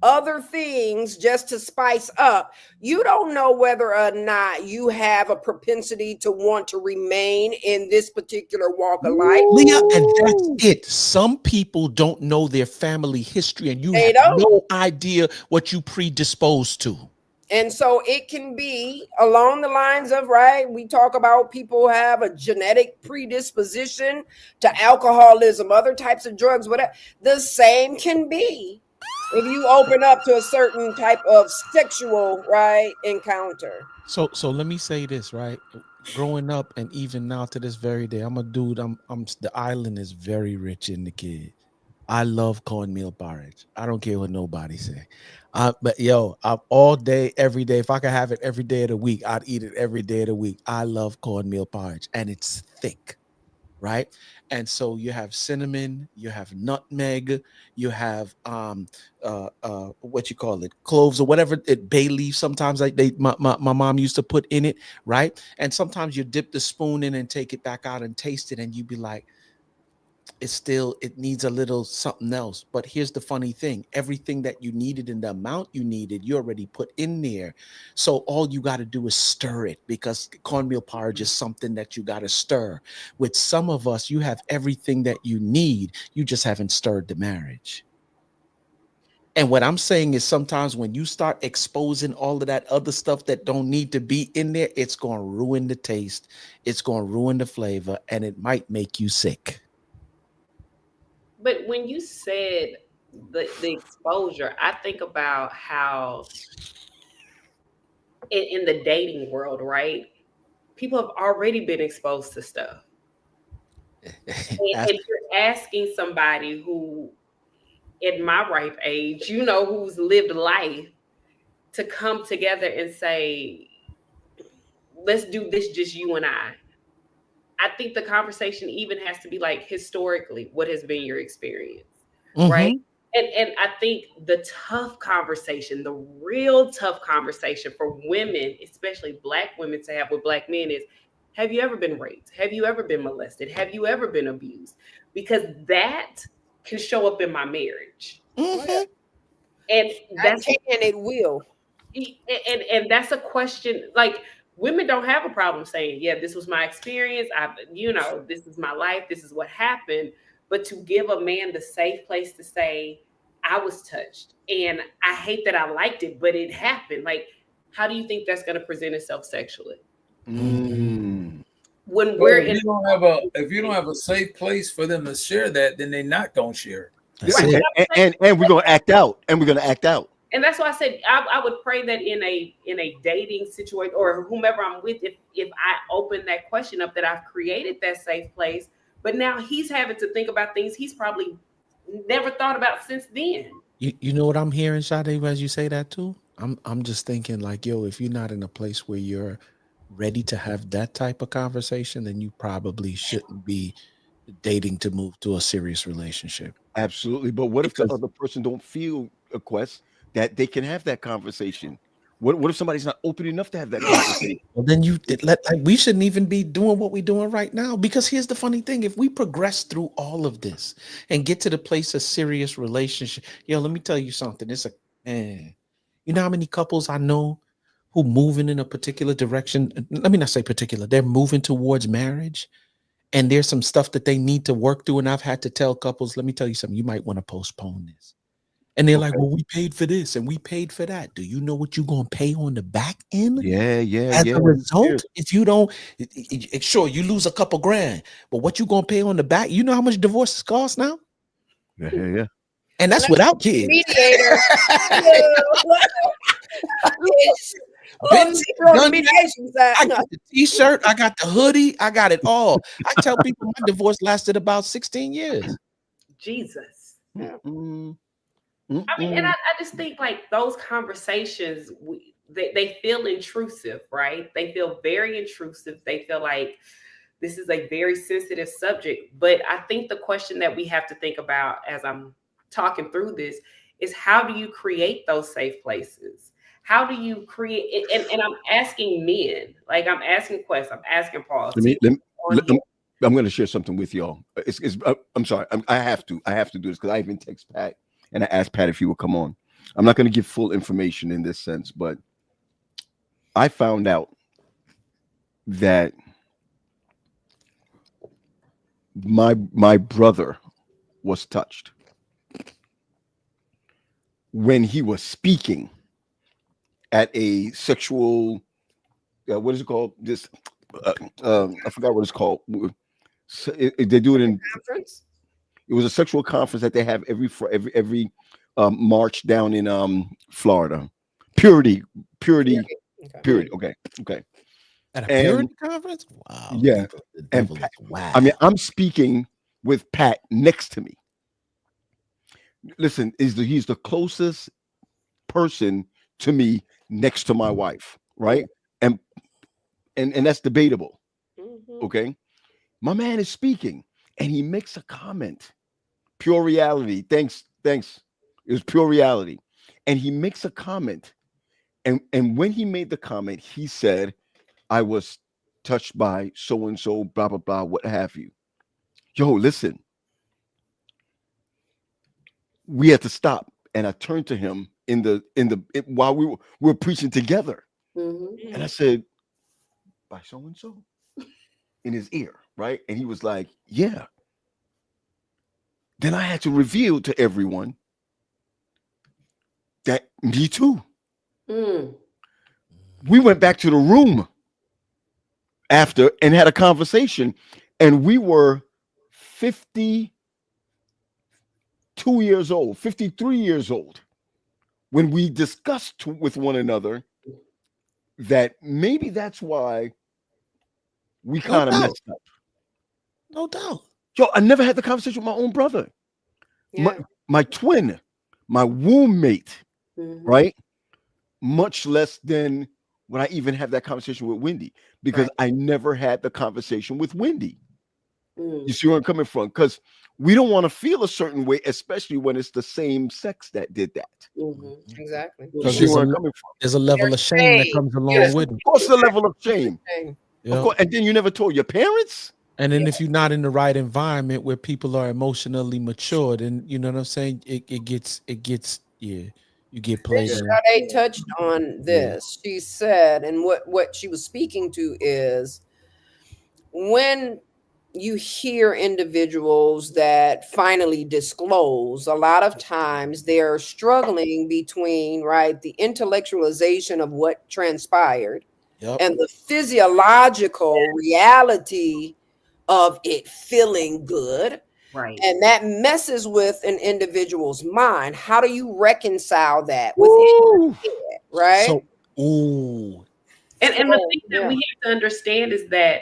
other things just to spice up, you don't know whether or not you have a propensity to want to remain in this particular walk of life. Leah, and that's it. Some people don't know their family history, and you have no idea what you predisposed to. And so it can be along the lines of, right, we talk about people have a genetic predisposition to alcoholism, other types of drugs, whatever. The same can be if you open up to a certain type of sexual, right, encounter. So let me say this, right? Growing up and even now to this very day, I'm a dude. I'm the island is very rich in the kid. I love cornmeal porridge. I don't care what nobody say. But yo, I'm all day, every day. If I could have it every day of the week, I'd eat it every day of the week. I love cornmeal porridge, and it's thick, right? And so you have cinnamon, you have nutmeg, you have what you call it, cloves or whatever, it bay leaf. Sometimes like my mom used to put in it, right? And sometimes you dip the spoon in and take it back out and taste it, and you be like, it needs a little something else. But here's the funny thing, everything that you needed in the amount you needed, you already put in there. So all you got to do is stir it, because cornmeal porridge is something that you got to stir. With some of us, you have everything that you need, you just haven't stirred the marriage. And what I'm saying is, sometimes when you start exposing all of that other stuff that don't need to be in there, it's going to ruin the taste, it's going to ruin the flavor, and it might make you sick. But when you said the exposure, I think about how in the dating world, right? People have already been exposed to stuff. And you're asking somebody who, at my ripe age, who's lived life, to come together and say, let's do this, just you and I think the conversation even has to be like, historically, what has been your experience? Right? And I think the tough conversation, the real tough conversation for women, especially Black women, to have with Black men is, have you ever been raped? Have you ever been molested? Have you ever been abused? Because that can show up in my marriage. And that's it will. And that's a question, like, women don't have a problem saying, yeah, this was my experience. This is my life. This is what happened. But to give a man the safe place to say, I was touched and I hate that I liked it, but it happened. Like, how do you think that's going to present itself sexually? When we're if you don't have a safe place for them to share that, then they're not going to share. Right. And we're going to act out. And that's why I said I would pray that in a dating situation, or whomever I'm with, if I open that question up, that I've created that safe place. But now he's having to think about things he's probably never thought about since then. You know what I'm hearing, Sade, as you say that too? I'm just thinking like, yo, if you're not in a place where you're ready to have that type of conversation, then you probably shouldn't be dating to move to a serious relationship. Absolutely. But what if the other person don't feel, Quest, that they can have that conversation? What if somebody's not open enough to have that conversation? Well, then we shouldn't even be doing what we're doing right now. Because here's the funny thing: if we progress through all of this and get to the place of serious relationship, let me tell you something. You know how many couples I know who moving in a particular direction? Let me not say particular. They're moving towards marriage, and there's some stuff that they need to work through. And I've had to tell couples, let me tell you something. You might want to postpone this. And they're like, well, we paid for this and we paid for that. Do you know what you're going to pay on the back end? As a result, if you don't, sure, you lose a couple grand, but what you going to pay on the back? You know how much divorces cost now? Yeah. And that's without kids. Mediator. I got the t-shirt, I got the hoodie, I got it all. I tell people my divorce lasted about 16 years. Jesus. I mean, and I just think like those conversations, they feel intrusive, right? They feel very intrusive. They feel like this is a very sensitive subject. But I think the question that we have to think about as I'm talking through this is, how do you create those safe places? How do you create it? And I'm asking men, like I'm asking Quest, I'm asking Paul. I'm going to share something with y'all. I'm sorry. I have to do this because I even text Pat and I asked Pat if he would come on. I'm not going to give full information in this sense, but I found out that my brother was touched when he was speaking at a sexual, what is it called? This, I forgot what it's called. They do it in conference. It was a sexual conference that they have every march down in Florida. Purity. Okay. Okay. At a And purity conference? Wow. yeah, The and devil is Pat, wow. I mean, I'm speaking with Pat next to me. Listen, he's the closest person to me next to my wife, right? And and that's debatable. Mhm. Okay. My man is speaking and he makes a comment. Pure reality. Thanks. It was pure reality. And he makes a comment. And when he made the comment, he said, I was touched by so and so, blah, blah, blah, what have you. Yo, listen, we had to stop. And I turned to him while we were preaching together. Mhm. And I said, by so and so in his ear, right? And he was like, yeah. Then I had to reveal to everyone that me too. Mm. We went back to the room after and had a conversation, and we were 52 years old, 53 years old, when we discussed with one another that maybe that's why we No kind of doubt. messed up. No doubt. Yo, I never had the conversation with my own brother, Yeah. my twin, my womb mate, Mhm. right? Much less than when I even had that conversation with Wendy, because Right. I never had the conversation with Wendy. Mm. You see where I'm coming from? Because we don't want to feel a certain way, especially when it's the same sex that did that. Mhm. Exactly. You Because see where I'm coming from? there's a level of shame that Shame. comes along Yes. with Of it. course, the level of shame. Shame. Of Yeah. course, and then you never told your parents. And then if you're not in the right environment where people are emotionally matured, and you know what I'm saying, it gets you get played Then in. Sade touched on this. She said, and what she was speaking to is when you hear individuals that finally disclose, a lot of times they're struggling between, right, the intellectualization of what transpired Yep. and the physiological reality of it feeling good. Right. And that messes with an individual's mind. How do you reconcile that within Woo! your head, right? So, ooh, And the So, thing that yeah. we have to understand is that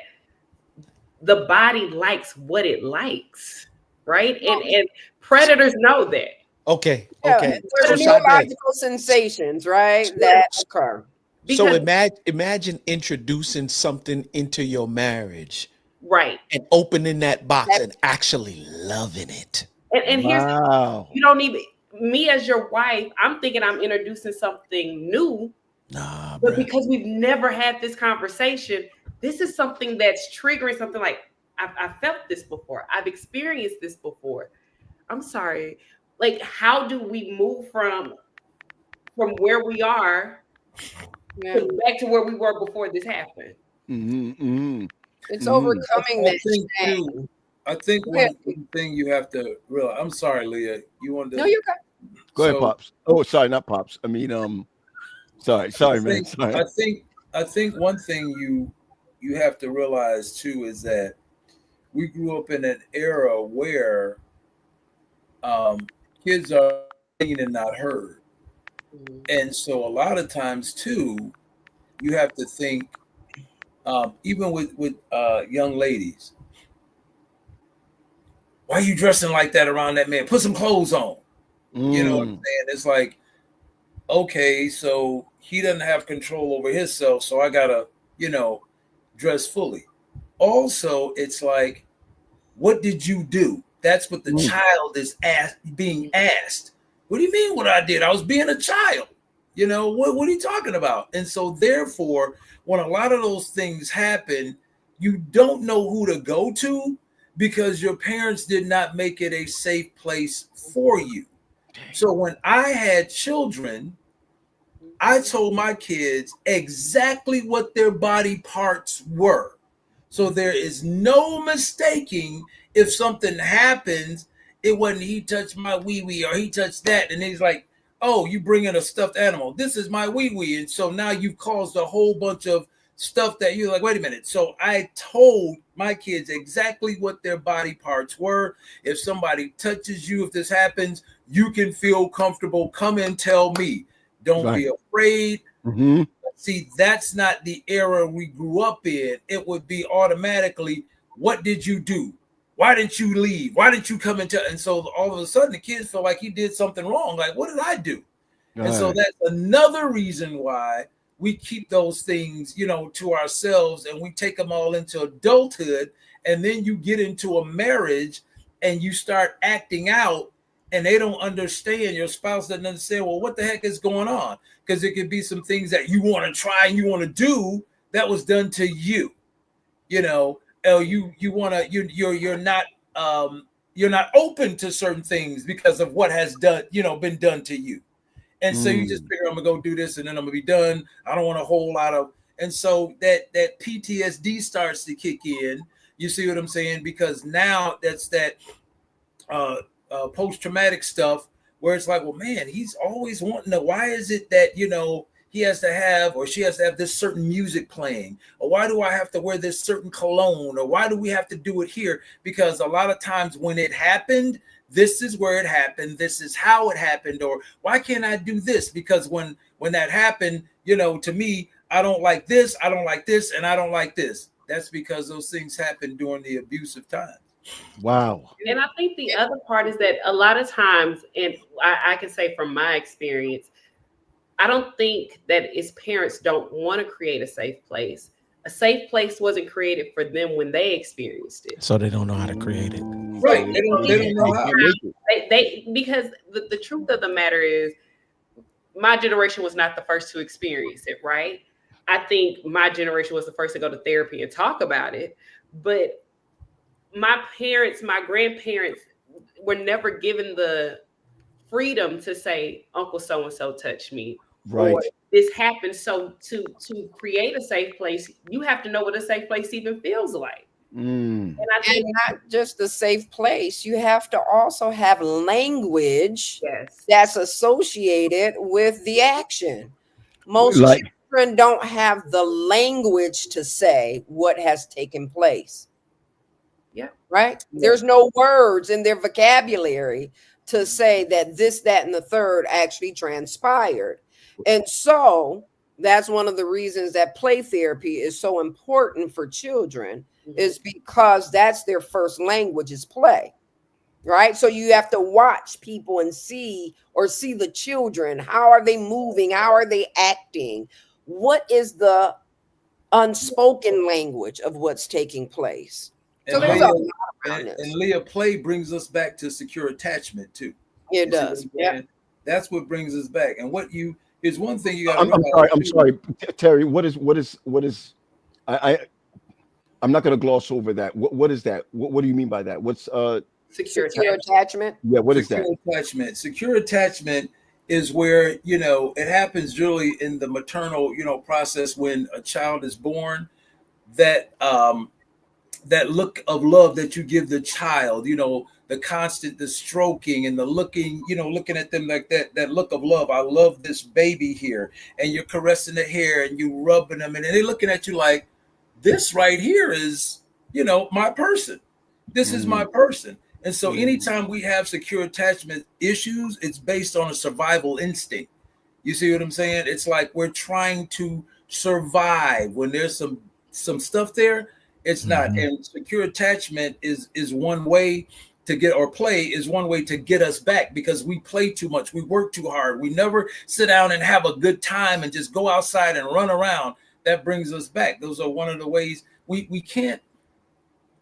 the body likes what it likes, right? And predators know that. okay, Yeah, okay. there's So, Sade, neurological sensations, right, that occur. so Because imagine introducing something into your marriage right. and opening that box That- and actually loving it. And here's the, Wow. you don't even me as your wife, I'm thinking I'm introducing something new, Nah, but bruh. because we've never had this conversation, this is something that's triggering something like I've felt this before. I've experienced this before. I'm sorry. Like, how do we move from where we are yeah. back to where we were before this happened? It's Mhm. overcoming I that think shame. too. I think Go ahead. one thing you have to realize. I'm sorry, Leah. You wanted to. No, you're okay. Go ahead, So pops. Oh, sorry, not pops. I mean, sorry, man. Sorry. I think one thing you have to realize too is that we grew up in an era where kids are seen and not heard, and so a lot of times too, you have to think even with young ladies. Why are you dressing like that around that man? Put some clothes on. You know what I'm saying? It's like, okay, so he doesn't have control over himself, so I gotta, dress fully. Also, it's like, what did you do? That's what the child is being asked. What do you mean what I did? I was being a child. What are you talking about? And so therefore, when a lot of those things happen, you don't know who to go to because your parents did not make it a safe place for you. So when I had children, I told my kids exactly what their body parts were. So there is no mistaking if something happens, it wasn't he touched my wee wee or he touched that. And he's like, oh, you bring in a stuffed animal. This is my wee wee. And so now you've caused a whole bunch of stuff that you're like, wait a minute. So I told my kids exactly what their body parts were. If somebody touches you, if this happens, You can feel comfortable. Come and tell me. Don't be afraid. Mm-hmm. See, that's not the era we grew up in. It would be automatically, what did you do? Why didn't you leave? Why didn't you come and tell? And so all of a sudden the kids feel like he did something wrong. Like, what did I do? And so that's another reason why we keep those things, you know, to ourselves, and we take them all into adulthood. And then you get into a marriage and you start acting out, and they don't understand. Your spouse doesn't understand, well, what the heck is going on? Because it could be some things that you want to try and you want to do that was done to you. You know, you're not open to certain things because of what has been done to you. And so you just figure, I'm gonna go do this and then I'm gonna be done. I don't want a whole lot of, and so that PTSD starts to kick in. You see what I'm saying? Because now that's that post-traumatic stuff where it's like, well, man, he's always wanting to, why is it that, you know, he has to have, or she has to have this certain music playing, or why do I have to wear this certain cologne, or why do we have to do it here? Because a lot of times when it happened, this is where it happened, this is how it happened, or why can't I do this? Because when that happened, you know, to me, I don't like this, and I don't like this. That's because those things happened during the abusive time. Wow. And I think the other part is that a lot of times, and I can say from my experience, I don't think that it's parents don't want to create a safe place. A safe place wasn't created for them when they experienced it. So they don't know how to create it. Right. They don't know how. Because the truth of the matter is, my generation was not the first to experience it, right? I think my generation was the first to go to therapy and talk about it. But my parents, my grandparents were never given the freedom to say, Uncle so-and-so touched me. Right. Or this happened. So to create a safe place, you have to know what a safe place even feels like. And I think not just a safe place, you have to also have language yes. that's associated with the action. Most Like- children don't have the language to say what has taken place. Yeah. Right? There's no words in their vocabulary to say that this, that, and the third actually transpired. And so that's one of the reasons that play therapy is so important for children, is because that's their first language is play. Right? So you have to watch people and see the children. How are they moving? How are they acting? What is the unspoken language of what's taking place? So there's a lot around this. And Leah, play brings us back to secure attachment too. It does. Yeah. That's what brings us back. And is one thing you got. I'm sorry, Terry. What is? I'm not going to gloss over that. What is that? What do you mean by that? What's secure attachment? Yeah. What is that? Attachment. Secure attachment is where, you know, it happens really in the maternal, you know, process when a child is born. That look of love that you give the child, you know, the stroking and the looking, you know, looking at them like that look of love. I love this baby here. And you're caressing the hair and you rubbing them, and they're looking at you like, this right here is, you know, my person. This is my person. And so anytime we have secure attachment issues, it's based on a survival instinct. You see what I'm saying? It's like we're trying to survive when there's some stuff there. It's not. And secure attachment is one way to get, or play is one way to get us back, because we play too much. We work too hard. We never sit down and have a good time and just go outside and run around. That brings us back. Those are one of the ways we can't,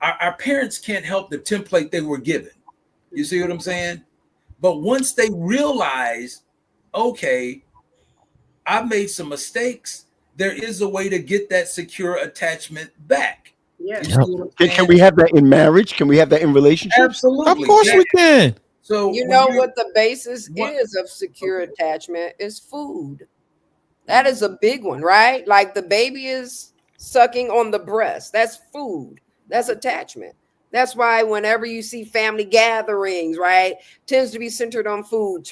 our parents can't help the template they were given. You see what I'm saying? But once they realize, okay, I've made some mistakes, there is a way to get that secure attachment back. Yeah. Can we have that in marriage? Can we have that in relationships? Absolutely. Of course we can. So you know what the basis is of secure attachment is food. That is a big one, right? Like the baby is sucking on the breast. That's food. That's attachment. That's why whenever you see family gatherings, right, tends to be centered on food,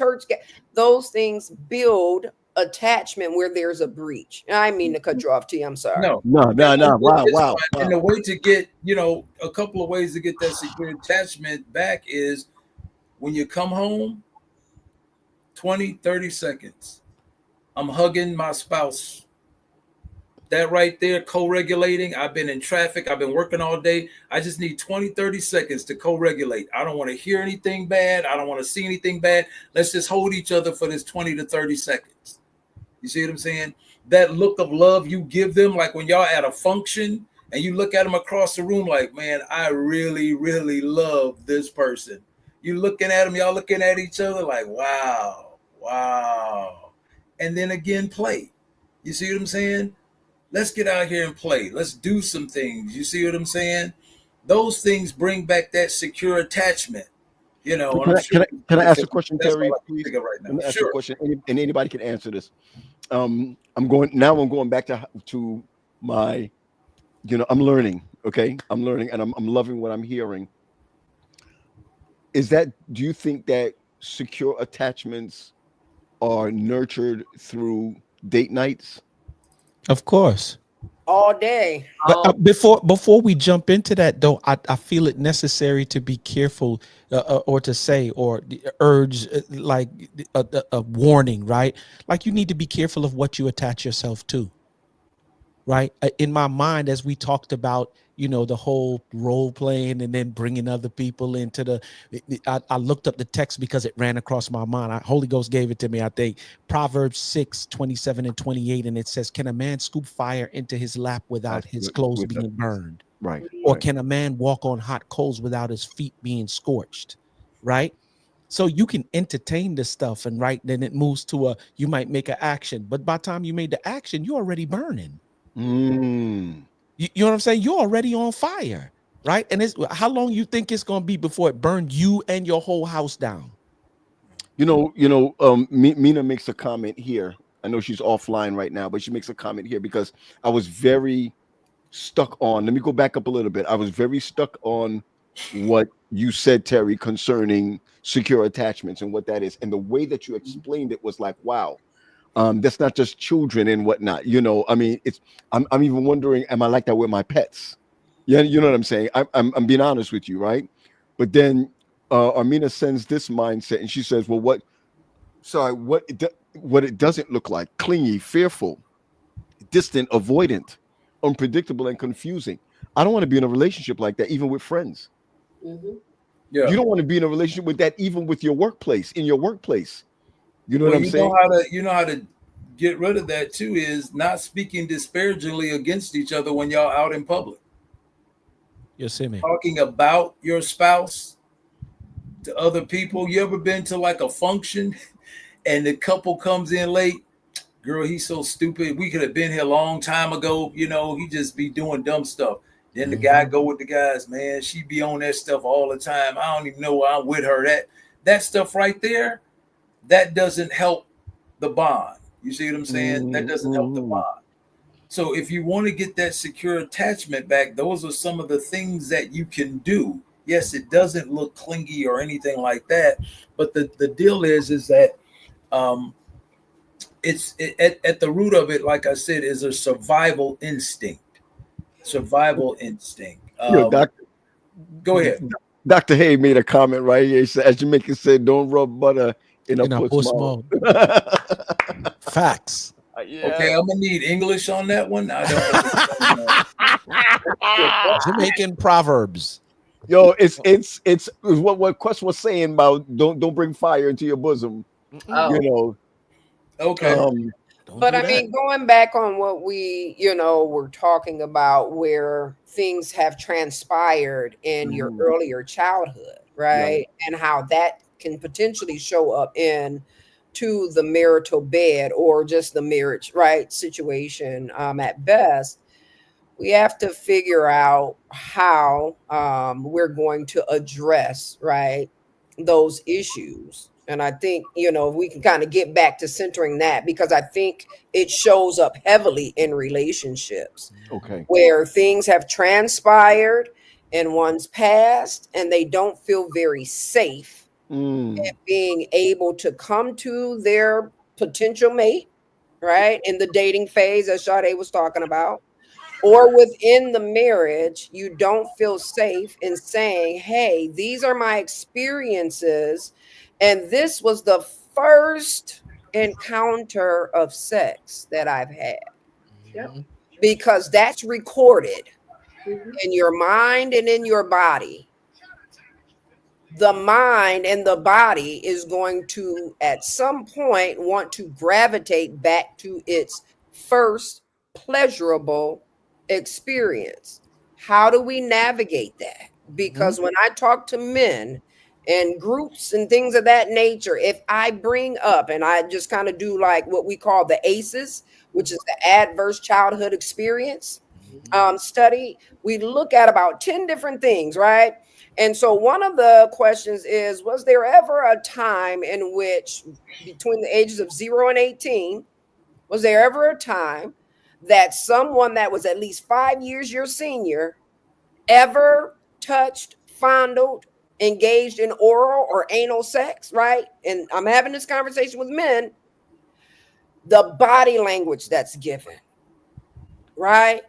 those things build attachment where there's a breach. I mean to cut you off, T. I'm sorry. No. Wow. And the way to get, you know, a couple of ways to get that secure attachment back is when you come home, 20, 30 seconds. I'm hugging my spouse. That right there, co-regulating. I've been in traffic. I've been working all day. I just need 20, 30 seconds to co-regulate. I don't want to hear anything bad. I don't want to see anything bad. Let's just hold each other for this 20 to 30 seconds. You see what I'm saying? That look of love you give them, like when y'all at a function and you look at them across the room like, man, I really, really love this person. You looking at them, y'all looking at each other like, wow, wow. And then again, play. You see what I'm saying? Let's get out here and play. Let's do some things. You see what I'm saying? Those things bring back that secure attachment. You know, can I ask a question, Terry? Please. Right now. Let me ask Sure. a question, and anybody can answer this. I'm going back to my, I'm learning. Okay, I'm learning, and I'm loving what I'm hearing. Do you think that secure attachments are nurtured through date nights? Of course. All day. But before we jump into that, though, I feel it necessary to be careful, or to say, or urge, like a warning, right? Like, you need to be careful of what you attach yourself to, right? In my mind, as we talked about, the whole role playing and then bringing other people into I looked up the text because it ran across my mind. Holy Ghost gave it to me, I think. Proverbs 6:27 and 28. And it says, can a man scoop fire into his lap without his clothes being burned? Right. Or can a man walk on hot coals without his feet being scorched? Right. So you can entertain this stuff, and then it moves to you might make an action, but by the time you made the action, you're already burning. You know what I'm saying? You're already on fire, right? And how long you think it's going to be before it burned you and your whole house down? Mina makes a comment here. I know she's offline right now, but she makes a comment here because I was very stuck on. Let me go back up a little bit. I was very stuck on what you said, Terry, concerning secure attachments and what that is, and the way that you explained it was like, wow. That's not just children and whatnot. I mean, I'm even wondering, am I like that with my pets? Yeah, you know what I'm saying? I'm being honest with you, right? But then Armina sends this mindset, and she says, well, what it doesn't look like: clingy, fearful, distant, avoidant, unpredictable, and confusing. I don't want to be in a relationship like that, even with friends. Mm-hmm. Yeah. You don't want to be in a relationship with that, even with your workplace, in your workplace. You know what I'm saying? You know how to get rid of that too is not speaking disparagingly against each other when y'all out in public. You see me? Talking about your spouse to other people. You ever been to like a function and the couple comes in late? Girl, he's so stupid. We could have been here a long time ago. He just be doing dumb stuff. Then the guy go with the guys, man. She be on that stuff all the time. I don't even know why I'm with her. That stuff right there, that doesn't help the bond. You see what I'm saying? That doesn't help the bond. So if you want to get that secure attachment back, those are some of the things that you can do. Yes, it doesn't look clingy or anything like that, but the deal is that it's at the root of it, like I said, is a survival instinct. Survival instinct. Go ahead. Dr. Hay made a comment right here. He said, as Jamaican said, don't rub butter in a puss mouth. Facts. Yeah. Okay, I'm gonna need English on that one. I don't. Jamaican proverbs. Yo, it's what Quest was saying about don't bring fire into your bosom. Okay. But I mean, going back on what we, were talking about, where things have transpired in your earlier childhood, right? And how that can potentially show up to the marital bed or just the marriage, right, situation at best. We have to figure out how we're going to address, right, those issues. And I think, we can kind of get back to centering that, because I think it shows up heavily in relationships. Okay. Where things have transpired in one's past and they don't feel very safe at being able to come to their potential mate, right, in the dating phase, as Sade was talking about, or within the marriage. You don't feel safe in saying, hey, these are my experiences, and this was the first encounter of sex that I've had. Yep. Because that's recorded Mhm. in your mind and in your body. The mind and the body is going to, at some point, want to gravitate back to its first pleasurable experience. How do we navigate that? Because when I talk to men and groups and things of that nature, if I bring up and I just kind of do like what we call the ACEs, which is the adverse childhood experience study, we look at about 10 different things, right? And so one of the questions is, was there ever a time in which between the ages of 0 and 18, was there ever a time that someone that was at least 5 years your senior ever touched, fondled, engaged in oral or anal sex, right? And I'm having this conversation with men. The body language that's given, right,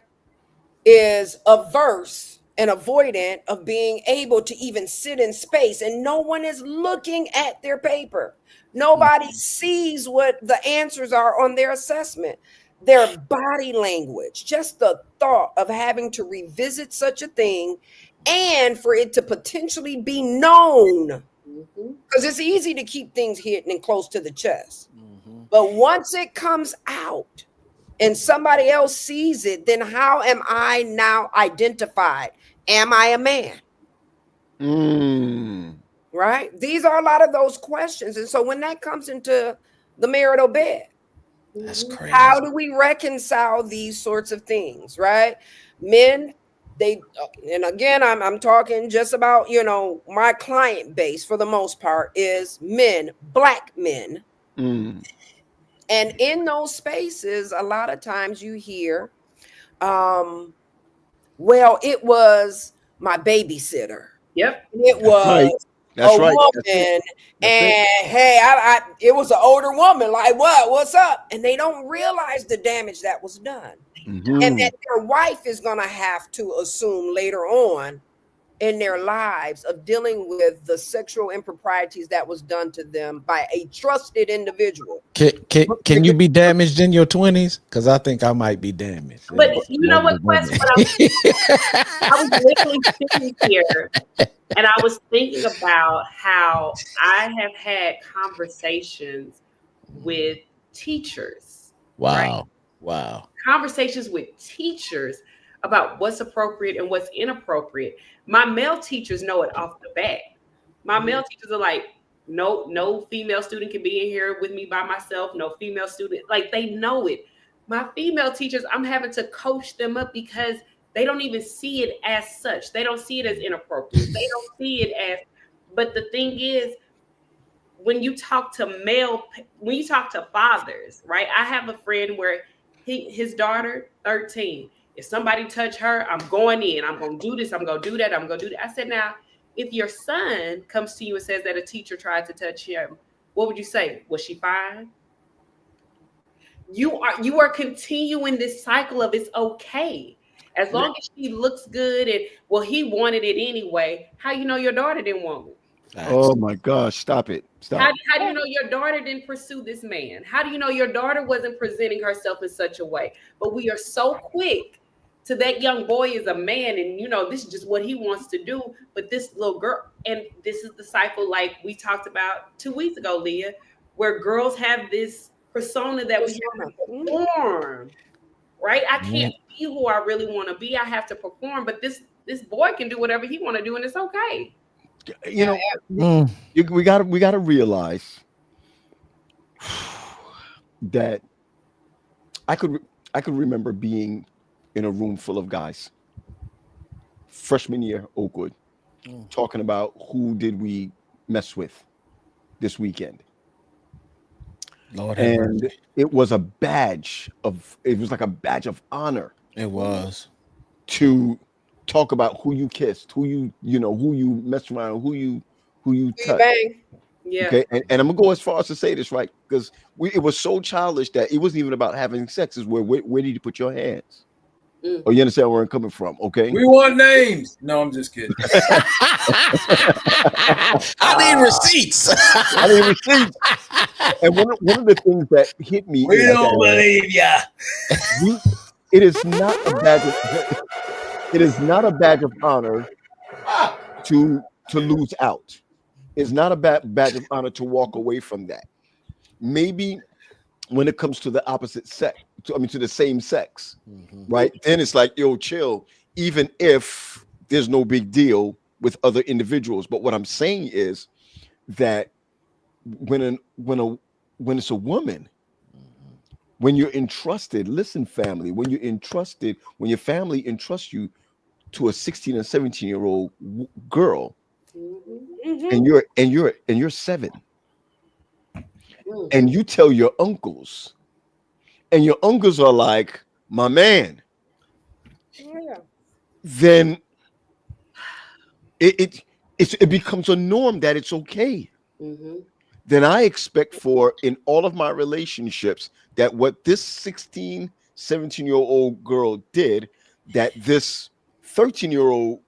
is averse and avoidant of being able to even sit in space, and no one is looking at their paper. Nobody sees what the answers are on their assessment. Their body language, just the thought of having to revisit such a thing and for it to potentially be known, because it's easy to keep things hidden and close to the chest. But once it comes out and somebody else sees it, then how am I now identified? Am I a man? Right? These are a lot of those questions. And so when that comes into the marital bed, That's crazy. how do we reconcile these sorts of things, right? Men, they, and again, I'm talking just about, you know, my client base for the most part is men, Black men. And in those spaces, a lot of times you hear, well, it was my babysitter. Yep. It was That's a right. woman. And hey, it was an older woman. Like, what's up? And they don't realize the damage that was done. And that their wife is going to have to assume later on in their lives of dealing with the sexual improprieties that was done to them by a trusted individual. Can you be damaged in your 20s? Because I think I might be damaged. But you know what, Quest? I was literally sitting here and I was thinking about how I have had conversations with teachers. Wow. Right? Wow. Conversations with teachers about what's appropriate and what's inappropriate. My male teachers know it off the bat. My male teachers are like, no female student can be in here with me by myself. No female student, like they know it. My female teachers, I'm having to coach them up because they don't even see it as such. They don't see it as inappropriate. They don't see it as, but the thing is, when you talk to fathers, right? I have a friend where his daughter, 13, if somebody touch her, I'm going in. I'm going to do this. I'm going to do that. I'm going to do that. I said, now, if your son comes to you and says that a teacher tried to touch him, what would you say? Was she fine? You are continuing this cycle of it's okay. As long as she looks good and, well, he wanted it anyway. How you know your daughter didn't want it? Oh my gosh, stop it. Stop. How do you know your daughter didn't pursue this man? How do you know your daughter wasn't presenting herself in such a way? But we are so quick to that young boy is a man and, you know, this is just what he wants to do. But this little girl, and this is the cycle like we talked about 2 weeks ago, Leah, where girls have this persona that we have to perform, right? I can't be who I really want to be. I have to perform, but this boy can do whatever he want to do and it's okay. You know, we gotta realize that I could remember being in a room full of guys, freshman year Oakwood, talking about who did we mess with this weekend. Lord, and it was like a badge of honor. It was to talk about who you kissed, who you messed around, who you touched. Bang. Yeah. Okay. And I'm gonna go as far as to say this, right? Because it was so childish that it wasn't even about having sex. Is where did you put your hands? Oh, you understand where I'm coming from? Okay. We want names. No, I'm just kidding. I need receipts. I need receipts. And one of the things that hit me We is don't believe ya. it is not a badge of, it is not a badge of honor to lose out. It's not a badge of honor to walk away from that. Maybe when it comes to the opposite sex, to the same sex, right? Then it's like, yo, chill, even if there's no big deal with other individuals. But what I'm saying is that when it's a woman, when you're entrusted, listen, family, when you're entrusted, when your family entrusts you to a 16 and 17-year-old girl, and you're 7, and you tell your uncles, and your uncles are like, my man, then it becomes a norm that it's okay. Then I expect for in all of my relationships that what this 16, 17-year-old girl did, that this 13-year-old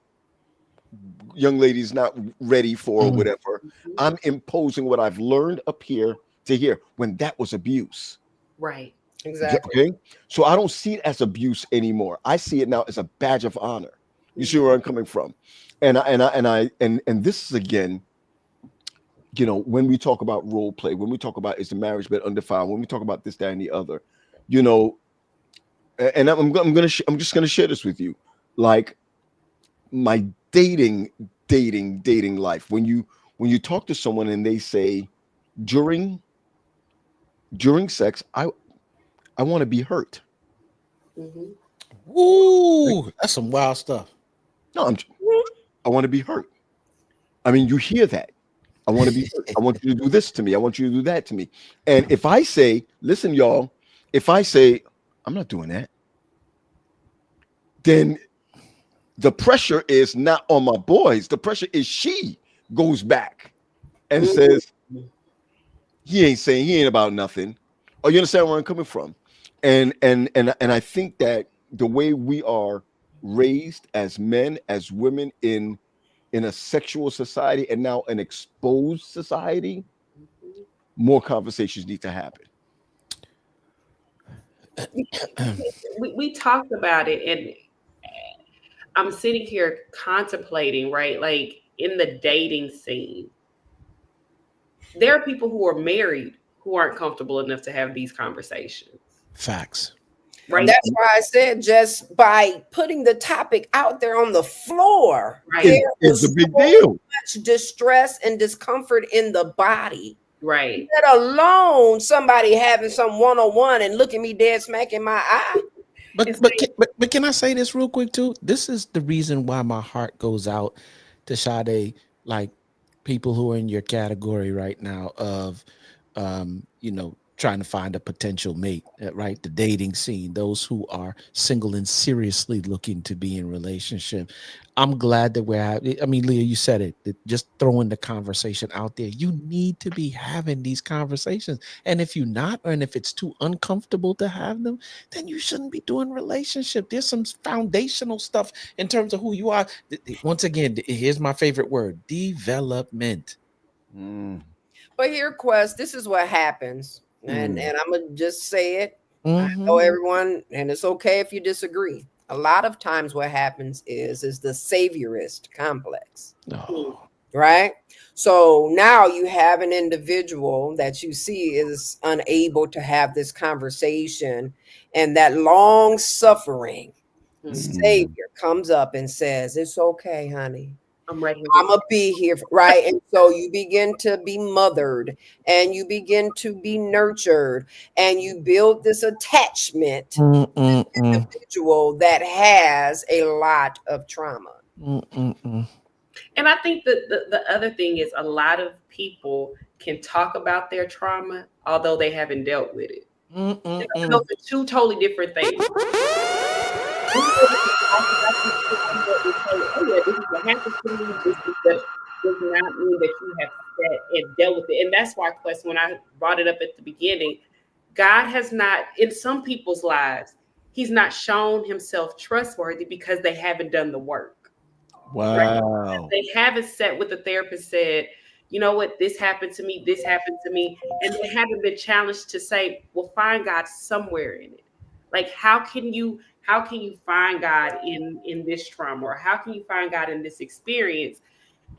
young lady's not ready for or whatever, I'm imposing what I've learned up here to here, when that was abuse. Right. Exactly. Okay. So I don't see it as abuse anymore. I see it now as a badge of honor. You see where I'm coming from? And this is, again, you know, when we talk about role play, when we talk about is the marriage bed undefiled, when we talk about this, that, and the other, you know, and I'm just gonna share this with you, like my dating life. When you talk to someone and they say during sex, I want to be hurt. Ooh, that's some wild stuff. No, I want to be hurt. I mean, you hear that. I want to be hurt. I want you to do this to me. I want you to do that to me. And if I say, listen, y'all, if I say, I'm not doing that, then the pressure is not on my boys. The pressure is she goes back and says, he ain't about nothing. Oh, you understand where I'm coming from? And I think that the way we are raised as men, as women in a sexual society, and now an exposed society, more conversations need to happen. We talked about it, and I'm sitting here contemplating, right? Like in the dating scene, there are people who are married who aren't comfortable enough to have these conversations. Facts. Right. That's why I said, just by putting the topic out there on the floor, Right. It's a big deal. Much distress and discomfort in the body. Right. Let alone somebody having some one-on-one and looking me dead smack in my eye. But can I say this real quick too? This is the reason why my heart goes out to Sade, like people who are in your category right now of, you know, trying to find a potential mate, right? The dating scene, those who are single and seriously looking to be in relationship. I'm glad that we're having, I mean, Leah, you said it, just throwing the conversation out there. You need to be having these conversations. And if you're not, and if it's too uncomfortable to have them, then you shouldn't be doing relationship. There's some foundational stuff in terms of who you are. Once again, here's my favorite word, development. But here, Quest, this is what happens. And I'm going to just say it. I know everyone, and it's okay if you disagree. A lot of times what happens is the saviorist complex, right? So now you have an individual that you see is unable to have this conversation, and that long suffering savior comes up and says, it's okay, honey. I'm right here. I'm going to be here, right? And so you begin to be mothered, and you begin to be nurtured, and you build this attachment to this individual that has a lot of trauma. And I think that the other thing is a lot of people can talk about their trauma, although they haven't dealt with it. Those are two totally different things. This is what happened to me. This does not mean that you have sat and dealt with it. And that's why, Quest, when I brought it up at the beginning, God has not, in some people's lives, he's not shown himself trustworthy because they haven't done the work. Wow. They haven't sat with the therapist, said, you know what, this happened to me, and they haven't been challenged to say, well, find God somewhere in it. Like, how can you find God in this trauma, or how can you find God in this experience?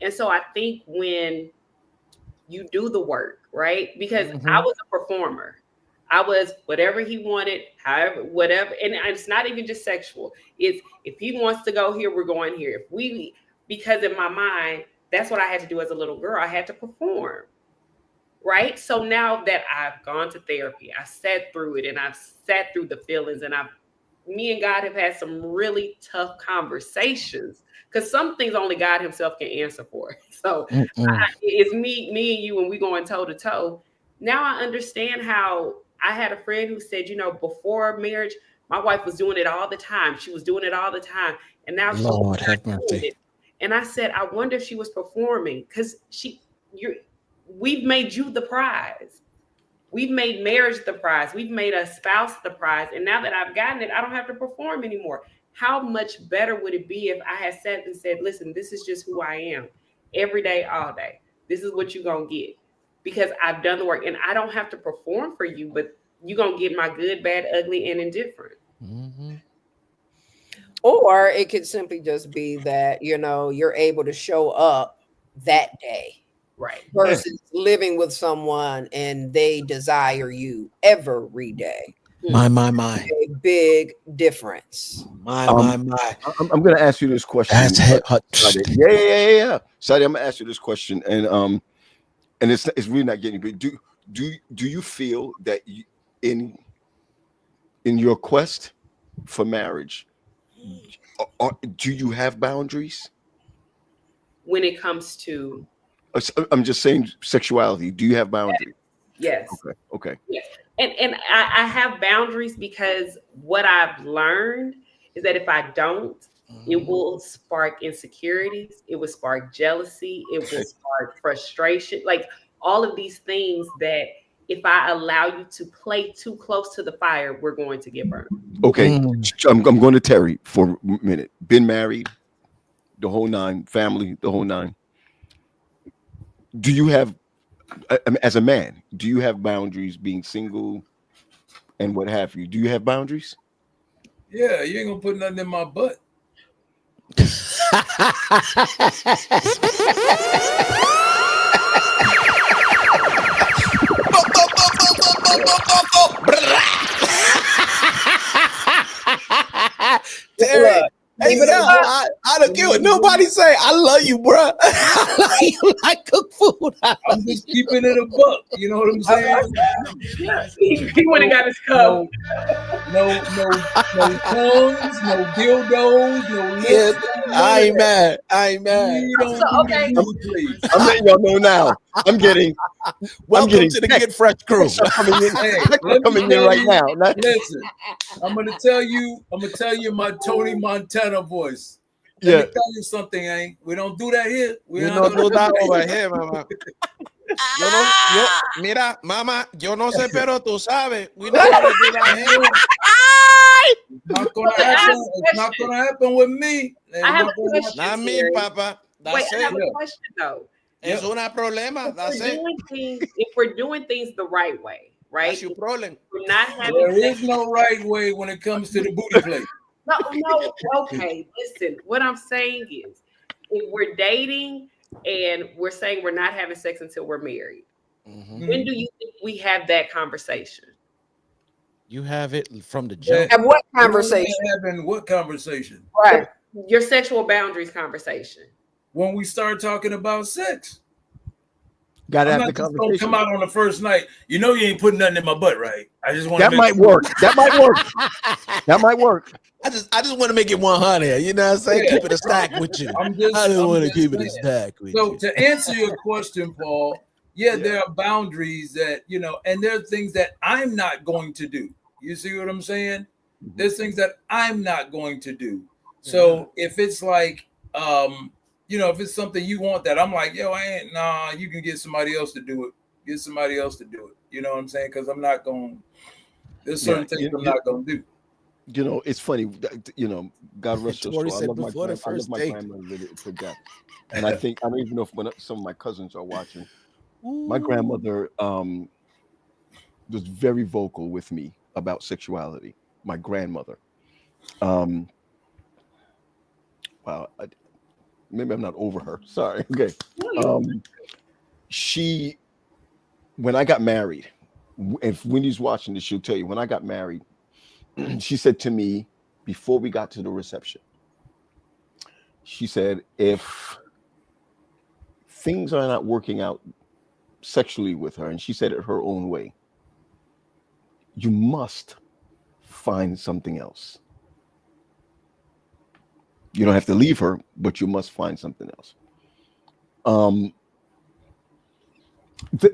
And so I think when you do the work, right? Because I was a performer. I was whatever he wanted, however, whatever. And it's not even just sexual. It's if he wants to go here, we're going here. Because in my mind, that's what I had to do as a little girl. I had to perform. Right. So now that I've gone to therapy, I sat through it, and I've sat through the feelings, and me and God have had some really tough conversations, because some things only God himself can answer for. So it's me and you, when we going toe to toe. Now I understand how I had a friend who said, before marriage, my wife was doing it all the time. She was doing it all the time. And now Lord she's have not doing mercy. it. And I said, I wonder if she was performing, because we've made you the prize. We've made marriage the prize. We've made a spouse the prize. And now that I've gotten it, I don't have to perform anymore. How much better would it be if I had sat and said, listen, this is just who I am every day, all day. This is what you're going to get, because I've done the work, and I don't have to perform for you, but you're going to get my good, bad, ugly, and indifferent. Or it could simply just be that, you're able to show up that day. Right. Versus living with someone and they desire you every day. My. A big difference. My. I'm going to ask you this question. That's Yeah. Sadie, I'm going to ask you this question, and it's really not getting big. Do you feel that in your quest for marriage, do you have boundaries when it comes to? I'm just saying sexuality. Do you have boundaries? Yes. Okay. Yes. And I have boundaries, because what I've learned is that if I don't, it will spark insecurities. It will spark jealousy. It will spark frustration. Like all of these things that if I allow you to play too close to the fire, we're going to get burned. Okay. I'm going to Terry for a minute. Been married, the whole nine, family, the whole nine. Do you have, as a man, do you have boundaries, being single and what have you? Do you have boundaries? Yeah, you ain't gonna put nothing in my butt. Terry, hey, I don't care what nobody say. I love you, bro. I love you like cook food. I'm just keeping it a buck. You know what I'm saying? He went and got his cup. No tongues, no dildos, no lips. I ain't mad. We don't do okay. please. I'm letting y'all know now. Welcome to the Get Fresh crew. Coming in right now. Listen, I'm gonna tell you my Tony Montana voice. Let me tell you something, Hank. We don't do that here. We don't do that over here, mama. Mira, mama, yo no sé, pero tú sabes. We don't do that here. It's not gonna happen with me. I have a question. Not me, Papa. That's Wait, it. I have a question though. Es una problema. That's it. If we're doing things the right way, right? That's your problem. We're not having. There is no right way when it comes to the booty plate. No. Okay, listen. What I'm saying is, if we're dating and we're saying we're not having sex until we're married, when do you think we have that conversation? You have it from the jump. And what conversation? Having what conversation? Right. Your sexual boundaries conversation. When we start talking about sex. Gotta I'm have not the just conversation. gonna come out on the first night. You know you ain't putting nothing in my butt, right? I just want that might work. That might work. That might work. I just want to make it 100. You know what I'm saying? Yeah. Keep it a stack with you. I just want to keep it a saying. stack with So you. to answer your question, Paul, there are boundaries that, and there are things that I'm not going to do. You see what I'm saying? There's things that I'm not going to do. So if it's like, if it's something you want that I'm like, you can get somebody else to do it. Get somebody else to do it. You know what I'm saying? Because I'm not going, there's certain things I'm not going to do. You know, it's funny. You know, God rest her Tori soul. said before the I love first my date. grandmother to death, and I think I don't even know if some of my cousins are watching. My Ooh. grandmother was very vocal with me about sexuality. My grandmother. Um, wow. Maybe I'm not over her. Sorry. Okay. Um, she when I got married, if Wendy's watching this, she'll tell you when I got married, she said to me before we got to the reception, she said, if things are not working out sexually with her, and she said it her own way, you must find something else. You don't have to leave her, but you must find something else. Um,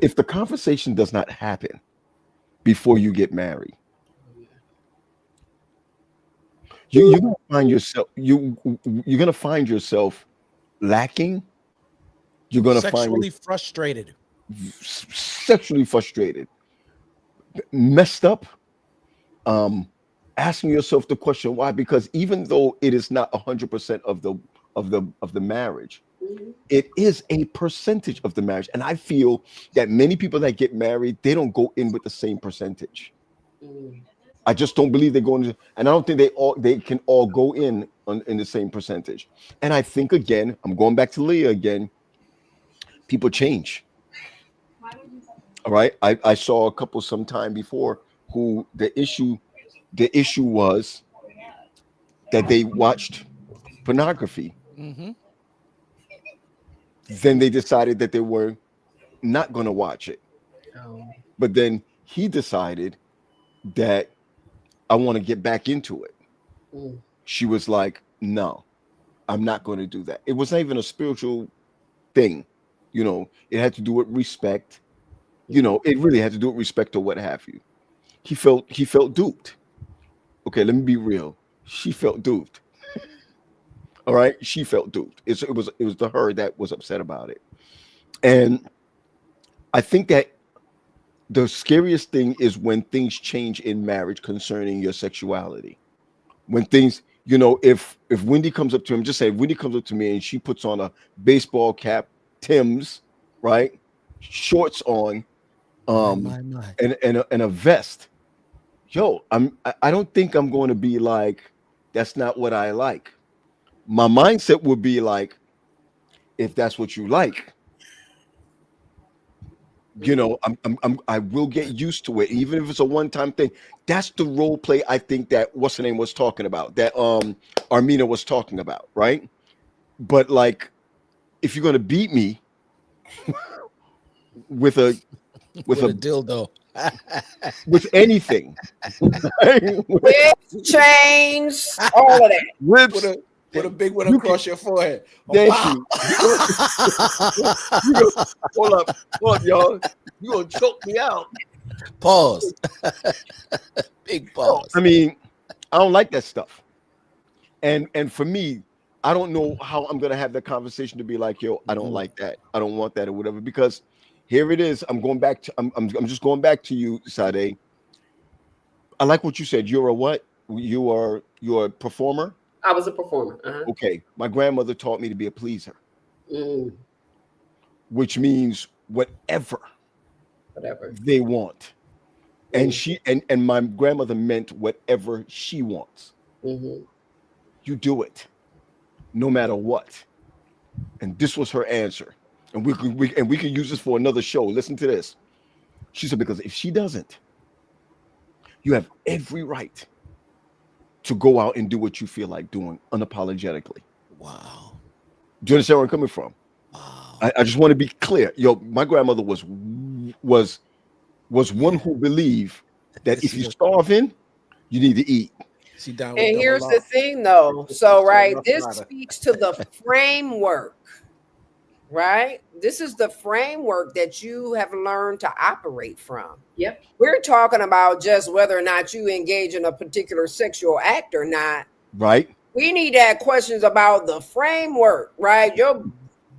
if the conversation does not happen before you get married, you're gonna find yourself you're gonna find yourself lacking. You're gonna find Sexually frustrated. sexually frustrated, messed up, um, asking yourself the question why, because even though it is not 100% of the marriage, it is a percentage of the marriage. And I feel that many people that get married, they don't go in with the same percentage. I just don't believe they're going to, and I don't think they can all go in the same percentage. And I think, again, I'm going back to Leah again, people change. All right. I saw a couple sometime before who the issue was that they watched pornography. Mm-hmm. Then they decided that they were not going to watch it. But then he decided that I want to get back into it. She was like, no, I'm not going to do that. It was not even a spiritual thing. You know, it had to do with respect. You know, it really had to do with respect or what have you. He felt duped. Okay, let me be real. She felt duped. All right, she felt duped. It was the her that was upset about it. And I think that the scariest thing is when things change in marriage concerning your sexuality. When things, if Wendy comes up to him, just say Wendy comes up to me and she puts on a baseball cap, Tim's, right, shorts on, My. and a vest. Yo, I don't think I'm going to be like, that's not what I like. My mindset would be like, if that's what you like, I will get used to it, even if it's a one-time thing. That's the role play I think that what's the name was talking about, that Armina was talking about, right? But like, if you're gonna beat me with a With a dildo. with anything, Whips, chains, all of that. whips, Put a big one you across your forehead. thank Wow. you. Hold up, y'all. You gonna choke me out? Pause. Big pause. I mean, I don't like that stuff. And for me, I don't know how I'm gonna have that conversation to be like, yo, I don't like that. I don't want that or whatever. Because here it is. I'm just going back to you, Sade. I like what you said. You're a what? You're a performer? I was a performer. Okay. My grandmother taught me to be a pleaser. Which means whatever they want. And and my grandmother meant whatever she wants. You do it, no matter what. And this was her answer. And we can use this for another show. Listen to this. She said, because if she doesn't, you have every right to go out and do what you feel like doing unapologetically. Wow. Do you understand where I'm coming from? Wow. I just want to be clear. Yo, my grandmother was one who believed that if you're starving, you need to eat. And here's the thing, though. So, right, this speaks to the framework, right? This is the framework that you have learned to operate from. Yep. We're talking about just whether or not you engage in a particular sexual act or not. Right. We need to have questions about the framework, right? Your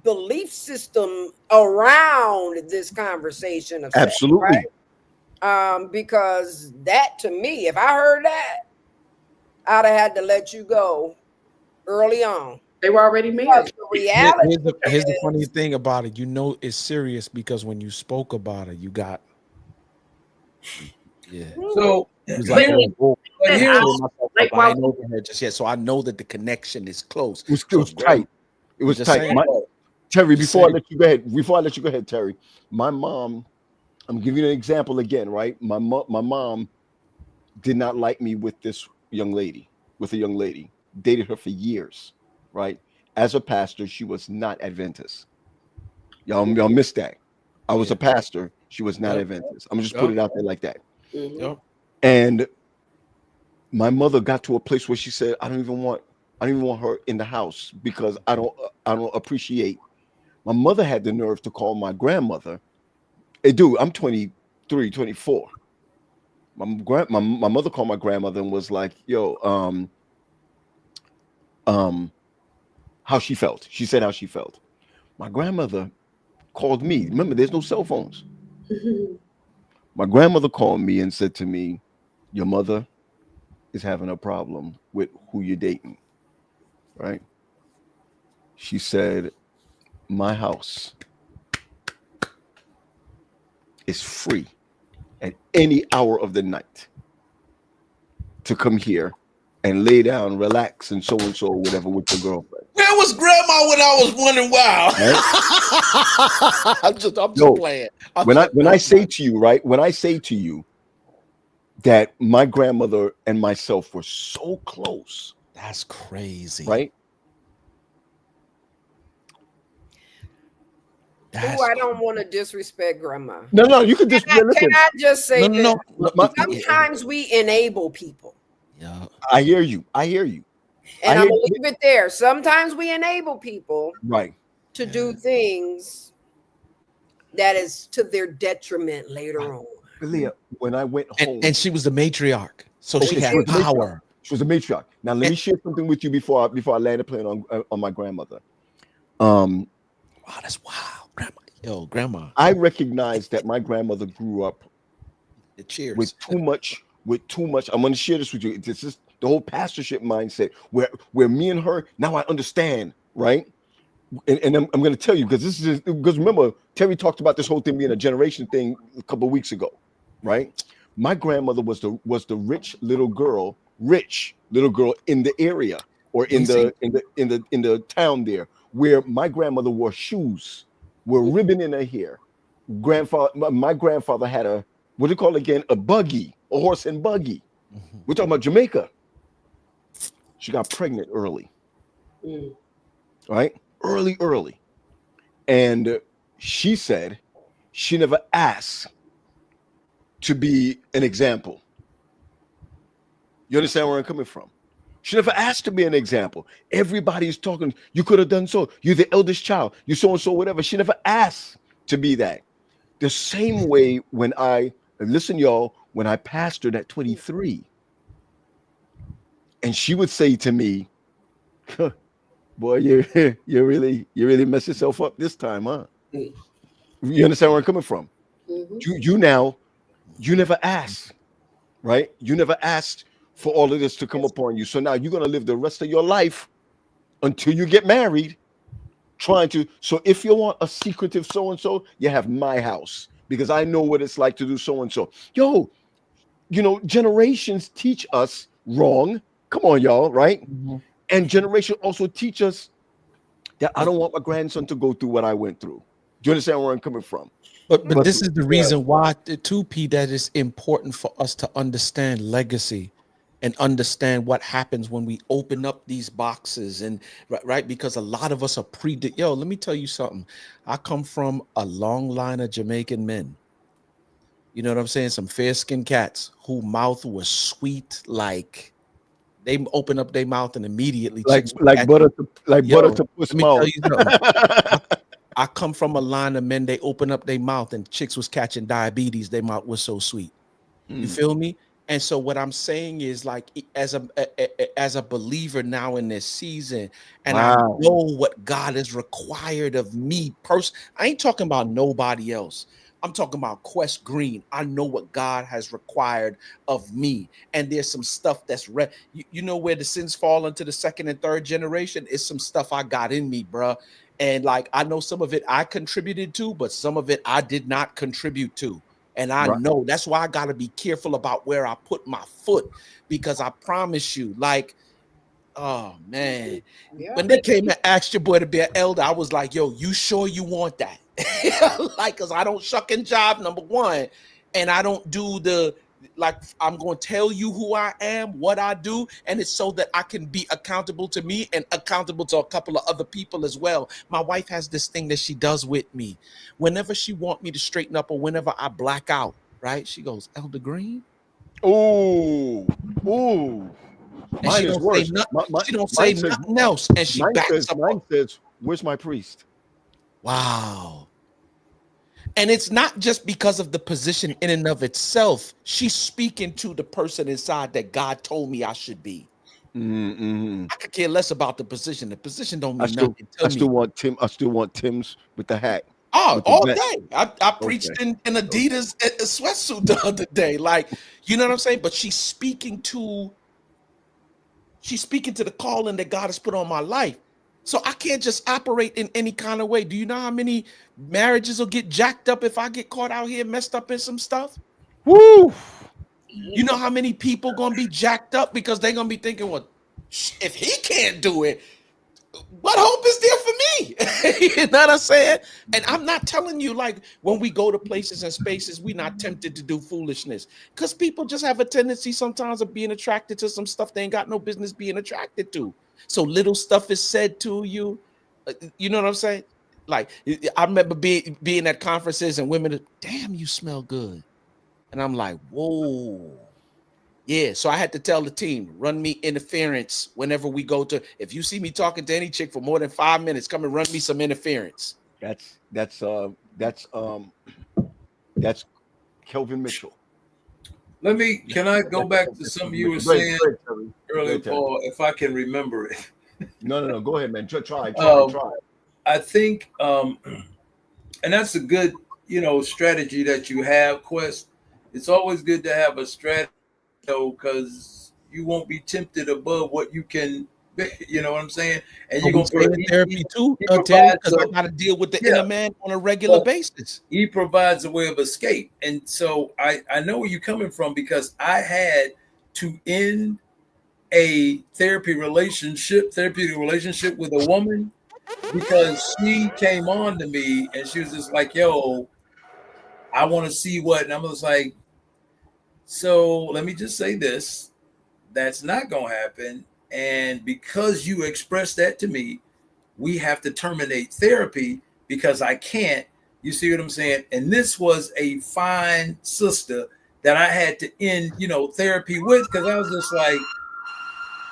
belief system around this conversation of sex, absolutely, right? Because that, to me, if I heard that, I'd have had to let you go early on. They were already But married. the reality Here's the funny is, thing about it. You know it's serious because when you spoke about it, you got So It was the like, thing oh, was, whoa, but I'm here's pulling myself like up. I while ain't over here just yet, so I know that the connection is close. It was So, tight. It was just tight. saying. Terry, Just before I saying. let you go ahead, Terry, my mom, I'm giving you an example again, right? My mom did not like me with a young lady, dated her for years, right? As a pastor, she was not Adventist. Y'all missed that. I was a pastor. She was not Adventist. I'm gonna just put it out there like that. Yep. And my mother got to a place where she said, I don't even want her in the house because I don't appreciate. My mother had the nerve to call my grandmother. Hey, dude, I'm 23, 24. My mother called my grandmother and was like, yo, how she felt. She said how she felt. My grandmother called me. Remember, there's no cell phones. My grandmother called me and said to me, your mother is having a problem with who you're dating, right? She said, my house is free at any hour of the night to come here and lay down, relax, and so whatever with your girlfriend. Where was grandma when I was running wild? Right? I'm just playing. When I say to you, right? When I say to you that my grandmother and myself were so close. That's crazy. Right? I don't want to disrespect grandma. No, you could just Can I just say no. sometimes we enable people. Yeah. I hear you. And I'm gonna leave it there. Sometimes we enable people right to do things that is to their detriment later on. Leah, when I went home, and she was the matriarch, so she had power. She was a matriarch. Now let me share something with you before I land a plane on my grandmother. Wow, that's wow, grandma. I recognize that my grandmother grew up Cheers. with too much. I'm going to share this with you. This is the whole pastorship mindset where me and her, now I understand, right? And I'm going to tell you because remember, Terry talked about this whole thing being a generation thing a couple of weeks ago, right? My grandmother was the rich little girl in the area or in the town there, where my grandmother wore shoes, wore ribbon in her hair. My grandfather had a, what do you call it again? A buggy, a horse and buggy. We're talking about Jamaica. She got pregnant early, right? Early. And she said she never asked to be an example. You understand where I'm coming from? She never asked to be an example. Everybody's talking, you could have done so. You're the eldest child. You so-and-so, whatever. She never asked to be that. The same way when listen, y'all, when I pastored at 23, and she would say to me, boy, you really messed yourself up this time, huh? You understand where I'm coming from? You never asked, right? You never asked for all of this to come upon you. So now you're going to live the rest of your life until you get married trying to. So if you want a secretive so-and-so, you have my house because I know what it's like to do so-and-so. Yo, generations teach us wrong. Come on, y'all, right? And generation also teach us that I don't want my grandson to go through what I went through. Do you understand where I'm coming from? But this is the reason why, too, P, that it's important for us to understand legacy and understand what happens when we open up these boxes and right, because a lot of us are let me tell you something. I come from a long line of Jamaican men. You know what I'm saying? Some fair-skinned cats whose mouth was sweet, like they open up their mouth and immediately like butter to puss mouth. I come from a line of men, they open up their mouth and chicks was catching diabetes. Their mouth was so sweet. You feel me? And so what I'm saying is, like, as a believer now in this season, and I know what God has required of me personally. I ain't talking about nobody else, I'm talking about Quest Green. I know what God has required of me. And there's some stuff that's you know where the sins fall into the second and third generation? It's some stuff I got in me, bruh. And like I know some of it I contributed to, but some of it I did not contribute to. And I know that's why I gotta be careful about where I put my foot, because I promise you, like, oh man, when they came and asked your boy to be an elder, I was like, yo, you sure you want that? Like, because I don't shuck and jive, number one, and I don't do the, like, I'm going to tell you who I am, what I do, and it's so that I can be accountable to me and accountable to a couple of other people as well. My wife has this thing that she does with me. Whenever she want me to straighten up or whenever I black out, right? She goes, Elder Green? Oh. And Mine she is don't worse. say nothing, she don't say nothing else, and she backs up. Mine says, where's my priest? Wow. And it's not just because of the position in and of itself. She's speaking to the person inside that God told me I should be. Mm-hmm. I could care less about the position. The position don't mean nothing. I still want Tim's with the hat. Oh, with the all vest. day. I preached in Adidas sweatsuit the other day. Like, you know what I'm saying? But she's speaking to the calling that God has put on my life. So I can't just operate in any kind of way. Do you know how many marriages will get jacked up if I get caught out here messed up in some stuff? Woo! You know how many people gonna be jacked up because they're gonna be thinking, well, if he can't do it, what hope is there for me? You know what I'm saying? And I'm not telling you, like, when we go to places and spaces, we're not tempted to do foolishness, because people just have a tendency sometimes of being attracted to some stuff they ain't got no business being attracted to. So little stuff is said to you. You know what I'm saying? Like, I remember being at conferences and women, damn, you smell good. And I'm like, whoa. Yeah, so I had to tell the team, run me interference whenever we go to. If you see me talking to any chick for more than 5 minutes, come and run me some interference. That's Kelvin Mitchell. Can I go back to something you were saying earlier, Paul, if I can remember it? No. Go ahead, man. Try. I think, and that's a good, strategy that you have, Quest. It's always good to have a strategy, because you won't be tempted above what you can, you know what I'm saying? And you're going to in therapy too, Terry, because I got to deal with the inner man on a regular basis. He provides a way of escape. And so I know where you're coming from, because I had to end a therapeutic relationship with a woman, because she came on to me and she was just like, yo, I want to see what, and I was like, so let me just say this, that's not going to happen. And because you expressed that to me, we have to terminate therapy, because I can't, you see what I'm saying? And this was a fine sister that I had to end, therapy with, because I was just like,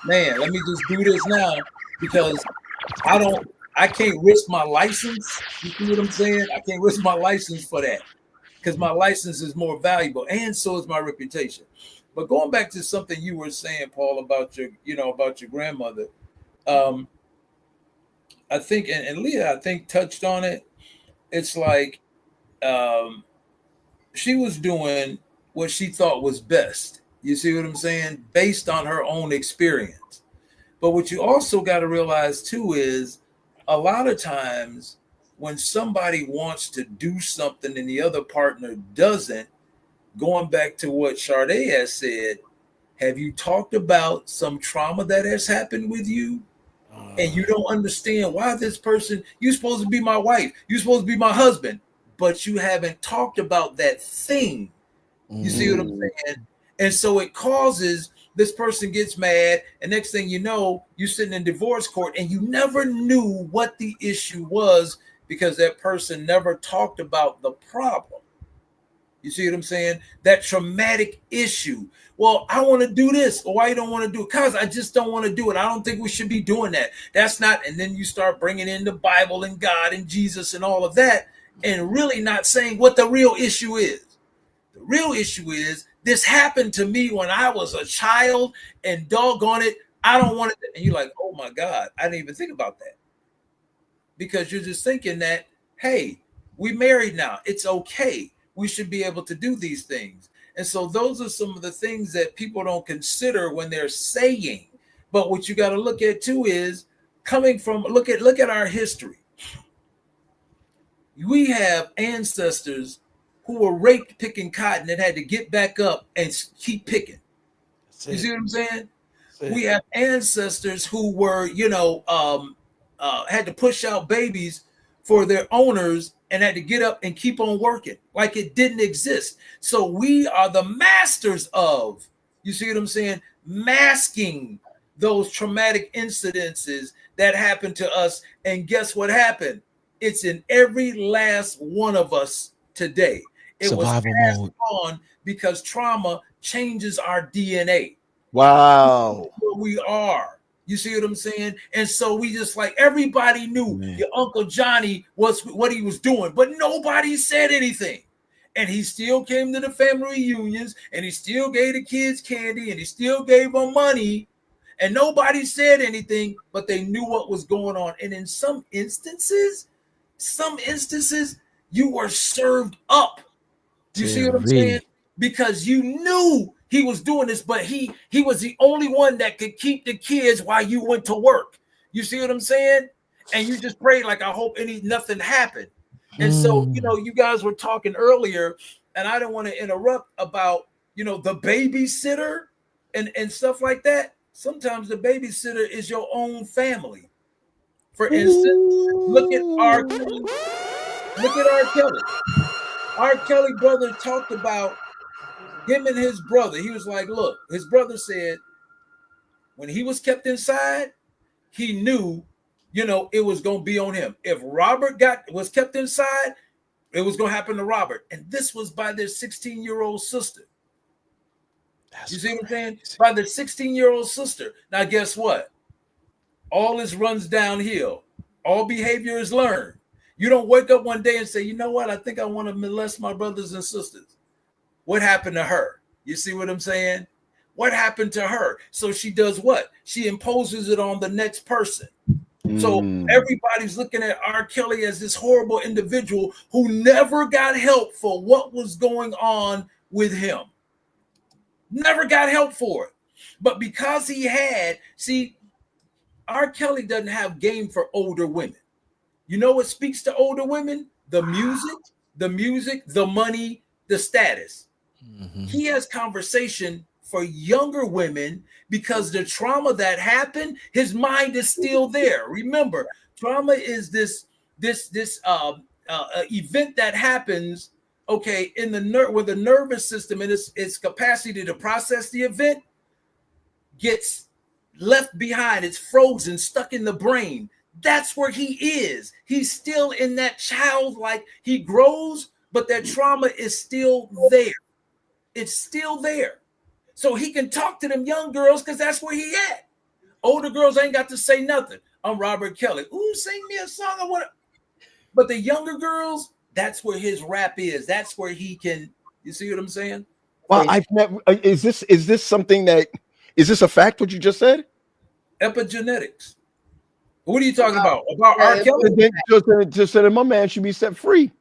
man, let me just do this now, because I can't risk my license. You see what I'm saying? I can't risk my license for that, because my license is more valuable, and so is my reputation. But going back to something you were saying, Paul, about your grandmother, I think, and Leah, I think, touched on it. It's like she was doing what she thought was best. You see what I'm saying? Based on her own experience. But what you also got to realize too is, a lot of times when somebody wants to do something and the other partner doesn't, going back to what Sade has said, have you talked about some trauma that has happened with you? And you don't understand why this person, you're supposed to be my wife, you're supposed to be my husband, but you haven't talked about that thing. You see what I'm saying? And so it causes, this person gets mad, and next thing you know, you're sitting in divorce court, and you never knew what the issue was, because that person never talked about the problem. You see what I'm saying? That traumatic issue. Well, I want to do this. Or why you don't want to do it? Because I just don't want to do it. I don't think we should be doing that. That's not. And then you start bringing in the Bible and God and Jesus and all of that, and really not saying what the real issue is. The real issue is, this happened to me when I was a child, and doggone it, I don't want it. And you're like, oh my God, I didn't even think about that. Because you're just thinking that, hey, we married now, it's okay. we should be able to do these things. And so those are some of the things that people don't consider when they're saying. But what you got to look at too is coming from, look at our history. We have ancestors who were raped picking cotton and had to get back up and keep picking. You see what I'm saying? We have ancestors who were, had to push out babies for their owners and had to get up and keep on working like it didn't exist. So we are the masters of, you see what I'm saying, masking those traumatic incidences that happened to us. And guess what happened? It's in every last one of us today. It Survival was passed mode. on because trauma changes our DNA. Wow. Where we are. You see what I'm saying? And so we just like, everybody knew your Uncle Johnny was what he was doing, but nobody said anything. And he still came to the family reunions, and he still gave the kids candy, and he still gave them money, and nobody said anything, but they knew what was going on. And in some instances, you were served up. You see what I'm saying? Because you knew he was doing this, but he was the only one that could keep the kids while you went to work. You see what I'm saying? And you just prayed like, I hope nothing happened. And so, you guys were talking earlier, and I don't want to interrupt about, the babysitter and stuff like that. Sometimes the babysitter is your own family. For instance, look at R. Kelly. Look at R. Kelly. R. Kelly brother talked about him and his brother. He was like, look, his brother said when he was kept inside, he knew, it was going to be on him. If Robert was kept inside, it was going to happen to Robert. And this was by their 16-year-old sister. You see what I'm saying? By their 16-year-old sister. Now, guess what? All this runs downhill. All behavior is learned. You don't wake up one day and say, you know what? I think I want to molest my brothers and sisters. What happened to her? You see what I'm saying? What happened to her? So she does what? She imposes it on the next person. So everybody's looking at R. Kelly as this horrible individual who never got help for what was going on with him. Never got help for it. But because he R. Kelly doesn't have game for older women. You know what speaks to older women? The music, the money, the status. Mm-hmm. He has conversation for younger women because the trauma that happened, his mind is still there. Remember, trauma is this event that happens, okay, in where the nervous system and its capacity to process the event gets left behind. It's frozen, stuck in the brain. That's where he is. He's still in that childlike. He grows, but that trauma is still there. It's still there. So he can talk to them young girls because that's where he at. Older girls ain't got to say nothing. I'm Robert Kelly. Ooh, sing me a song or whatever. But the younger girls, that's where his rap is. That's where he can. You see what I'm saying? Well, I've never. Is this something that? Is this a fact? What you just said? Epigenetics. What are you talking about? About R. Kelly? Just said my man should be set free.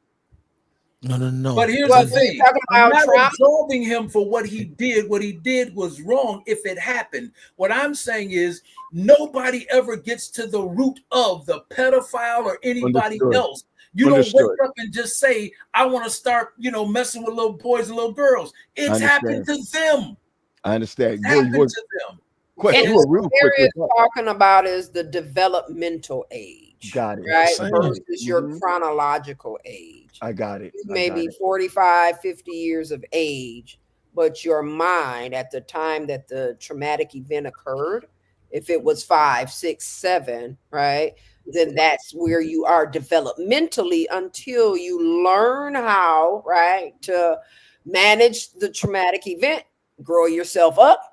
No. But here's the thing. I'm not absolving him for what he did. What he did was wrong if it happened. What I'm saying is nobody ever gets to the root of the pedophile or anybody else. You don't wake up and just say, I want to start, messing with little boys and little girls. It's happened to them. I understand. It's happened to them. And what Terry is talking about is the developmental age. Got it. Right? Versus your chronological age. I got it. Maybe 45, 50 years of age, but your mind at the time that the traumatic event occurred, if it was 5, 6, 7, right? Then that's where you are developmentally until you learn how, right, to manage the traumatic event, grow yourself up.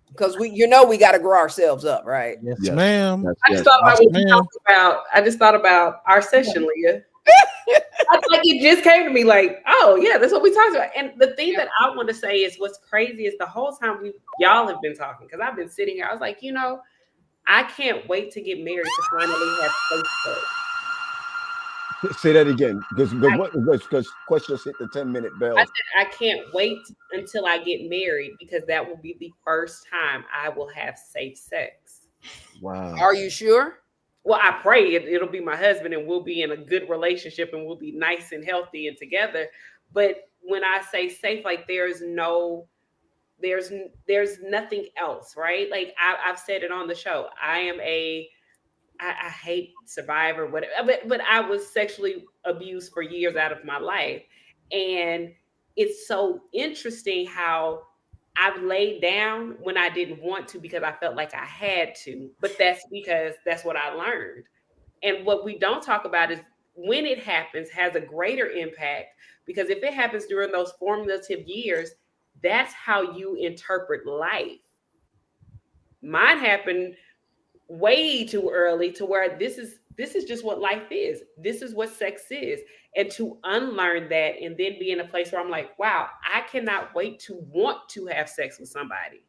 Because we got to grow ourselves up, right? Yes, ma'am. I just thought about what you talked about. I just thought about our session, Leah. It just came to me like, oh yeah, that's what we talked about. And the thing that I want to say is what's crazy is the whole time y'all have been talking, because I've been sitting here, I was like, I can't wait to get married to finally have Facebook. Say that again, because questions hit the 10-minute bell. I said I can't wait until I get married because that will be the first time I will have safe sex. Wow. Are you sure? Well, I pray it'll be my husband and we'll be in a good relationship and we'll be nice and healthy and together. But when I say safe, like there's nothing else, right? Like I've said it on the show. I hate Survivor, whatever, but I was sexually abused for years out of my life. And it's so interesting how I've laid down when I didn't want to because I felt like I had to. But that's because that's what I learned. And what we don't talk about is when it happens has a greater impact because if it happens during those formative years, that's how you interpret life. Mine happened way too early to where this is just what life is. This is what sex is. And to unlearn that and then be in a place where I'm like, wow, I cannot wait to want to have sex with somebody.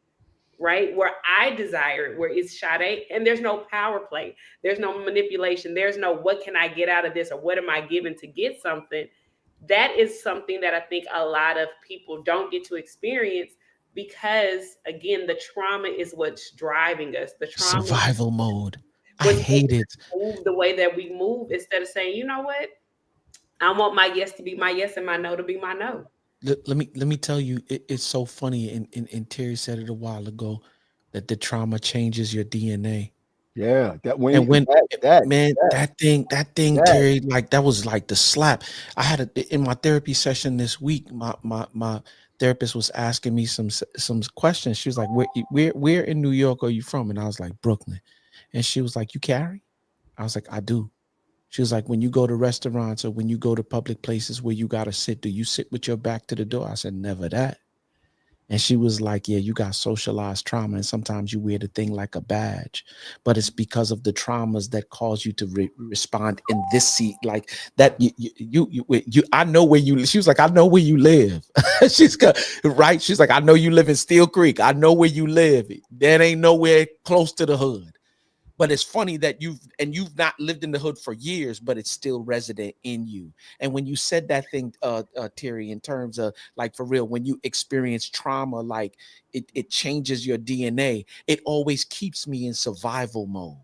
Right? Where I desire it, where it's Sade, and there's no power play. There's no manipulation. There's no what can I get out of this or what am I given to get something. That is something that I think a lot of people don't get to experience because, again, the trauma is what's driving us. The trauma Survival mode. I hate it. Move the way that we move instead of saying, you know what? I want my yes to be my yes and my no to be my no. Let me tell you, it's so funny. And Terry said it a while ago that the trauma changes your DNA. Yeah, that when that thing, Terry, like that was like the slap. I had in my therapy session this week. My therapist was asking me some questions. She was like, "Where in New York are you from?" And I was like, "Brooklyn." And she was like, "You carry?" I was like, "I do." She was like, "When you go to restaurants or when you go to public places where you gotta sit, do you sit with your back to the door?" I said, "Never that." And she was like, "Yeah, you got socialized trauma, and sometimes you wear the thing like a badge, but it's because of the traumas that cause you to respond in this seat like that. You I know where you." She was like, "I know where you live." She's got right. She's like, "I know you live in Steel Creek. I know where you live. That ain't nowhere close to the hood." But it's funny that you've not lived in the hood for years, but it's still resident in you. And when you said that thing, Terry, in terms of like for real, when you experience trauma, like it changes your DNA. It always keeps me in survival mode.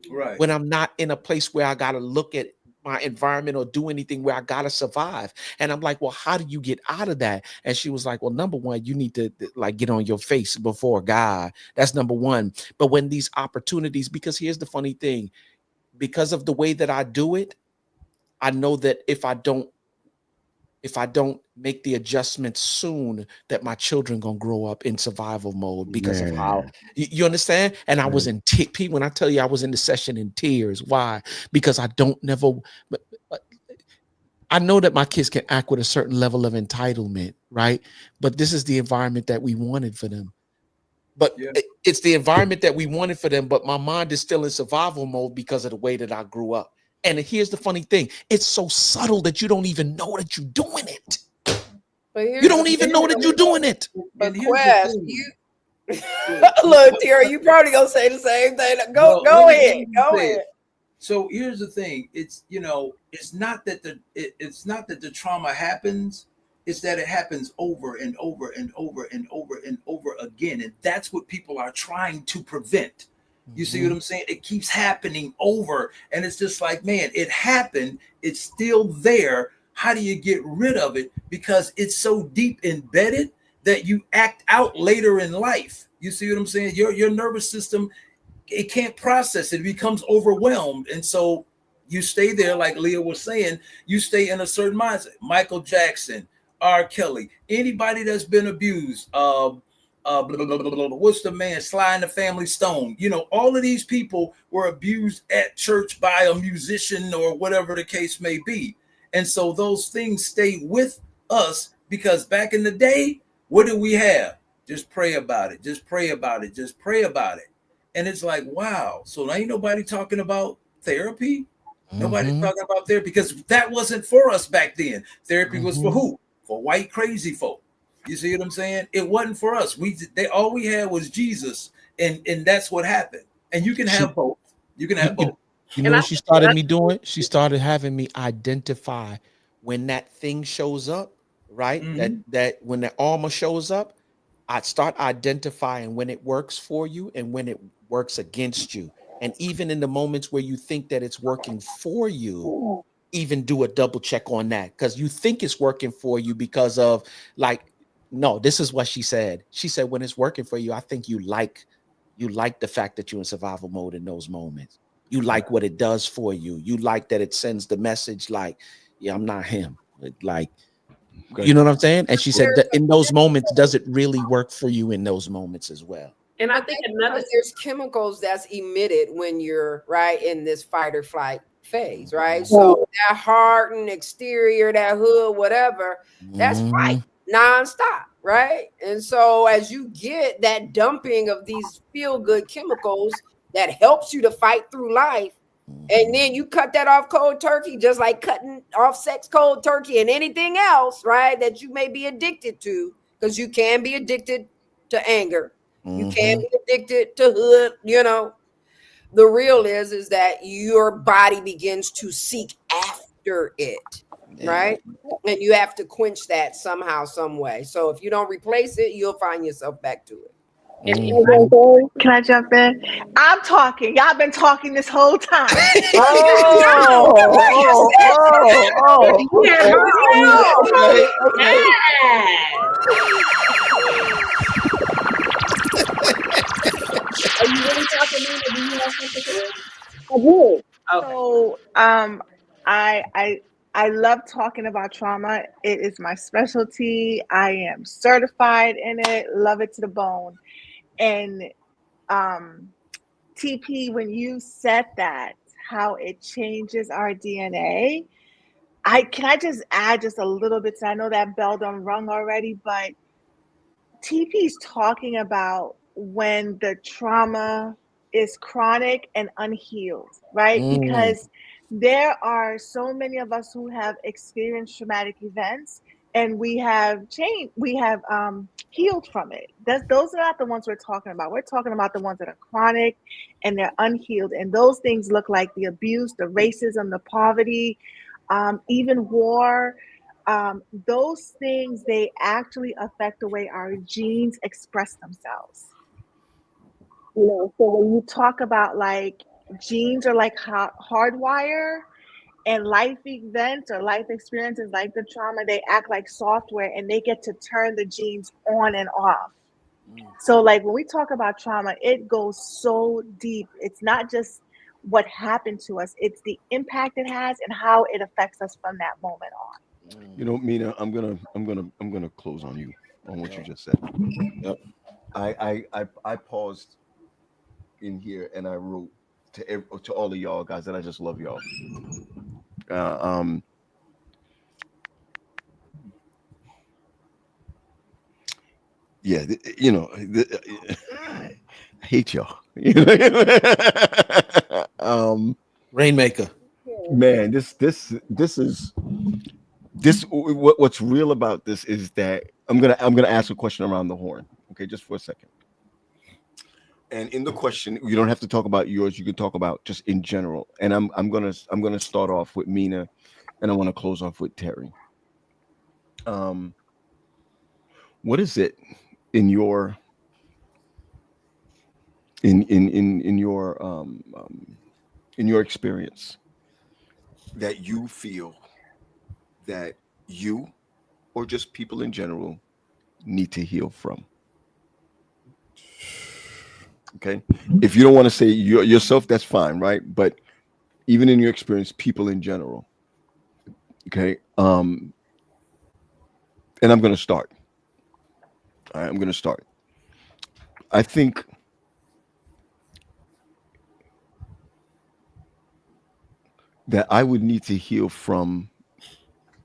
Right. When I'm not in a place where I got to look at my environment or do anything where I gotta survive. And I'm like, well, how do you get out of that? And she was like, well, number one, you need to like get on your face before God. That's number one. But when these opportunities, because here's the funny thing, because of the way that I do it, I know that if I don't make the adjustments soon, that my children gonna grow up in survival mode because of how you understand. And I was in when I tell you I was in the session in tears. Why? Because I know that my kids can act with a certain level of entitlement, right? But this is the environment that we wanted for them. But it's the environment that we wanted for them, but my mind is still in survival mode because of the way that I grew up. And here's the funny thing. It's so subtle that you don't even know that you're doing it. You don't even know that you're doing it. But Quest, look, Terry, you probably gonna say the same thing. Go ahead. Go ahead. So here's the thing. It's, it's not that the trauma happens. It's that it happens over and over and over and over and over again. And that's what people are trying to prevent. You see what I'm saying? It keeps happening over. And it's just like, man, it happened. It's still there. How do you get rid of it? Because it's so deep embedded that you act out later in life. You see what I'm saying? Your nervous system, it can't process it. It becomes overwhelmed. And so you stay there, like Leah was saying, you stay in a certain mindset. Michael Jackson, R. Kelly, anybody that's been abused, what's the man, Sly and the Family Stone, all of these people were abused at church by a musician or whatever the case may be. And so those things stay with us because back in the day, what did we have? Just pray about it. Just pray about it. Just pray about it. And it's like, wow. So ain't nobody talking about therapy. Nobody's talking about therapy because that wasn't for us back then. Therapy was for who? For white crazy folk. You see what I'm saying? It wasn't for us. All we had was Jesus, and that's what happened. And you can have both. You can have both. You know what she started me doing? She started having me identify when that thing shows up, right? That when the armor shows up, I start identifying when it works for you and when it works against you. And even in the moments where you think that it's working for you, even do a double check on that, because you think it's working for you because of like, no, this is what she said. She said, when it's working for you, I think you like the fact that you're in survival mode in those moments. You like what it does for you. You like that it sends the message like, yeah, I'm not him. Like, you know what I'm saying? And she said that in those moments, does it really work for you in those moments as well? And I think another, there's chemicals that's emitted when you're right in this fight or flight phase, right? So that hardened exterior, that hood, whatever, that's fight nonstop, right? And so as you get that dumping of these feel-good chemicals that helps you to fight through life, and then you cut that off cold turkey, just like cutting off sex cold turkey and anything else, right? That you may be addicted to, because you can be addicted to anger. You can't be addicted to hood, you know. The real is that your body begins to seek after it, right? And you have to quench that somehow, some way. So if you don't replace it, you'll find yourself back to it. Can I jump in? I'm talking. Y'all been talking this whole time. Are you really talking, Nina? Do you have something to say? Okay. Okay. So I love talking about trauma. It is my specialty. I am certified in it, love it to the bone. And TP, when you said that, how it changes our DNA, can I just add just a little bit? So I know that bell done rung already, but TP's talking about when the trauma is chronic and unhealed, right? Because there are so many of us who have experienced traumatic events and we have healed from it. Those are not the ones we're talking about. We're talking about the ones that are chronic and they're unhealed. And those things look like the abuse, the racism, the poverty, even war. Those things, they actually affect the way our genes express themselves. You know, so when you talk about like genes are like hardwire, and life events or life experiences like the trauma, they act like software and they get to turn the genes on and off. So like when we talk about trauma, it goes so deep. It's not just what happened to us, it's the impact it has and how it affects us from that moment on. You know, Mina, I'm gonna close on you on what you just said. Yep. I paused in here and I wrote to all of y'all guys that I just love y'all. Yeah, you know, I hate y'all. Rainmaker. Man, what's real about this is that I'm gonna ask a question around the horn. Okay, just for a second. And in the question, you don't have to talk about yours. You can talk about just in general. And I'm gonna start off with Mina, and I want to close off with Terry. What is it in your in your experience that you feel that you or just people in general need to heal from? Okay, if you don't want to say yourself, that's fine, right? But even in your experience, people in general. Okay, and I'm going to start. All right, I'm going to start. I think that I would need to heal from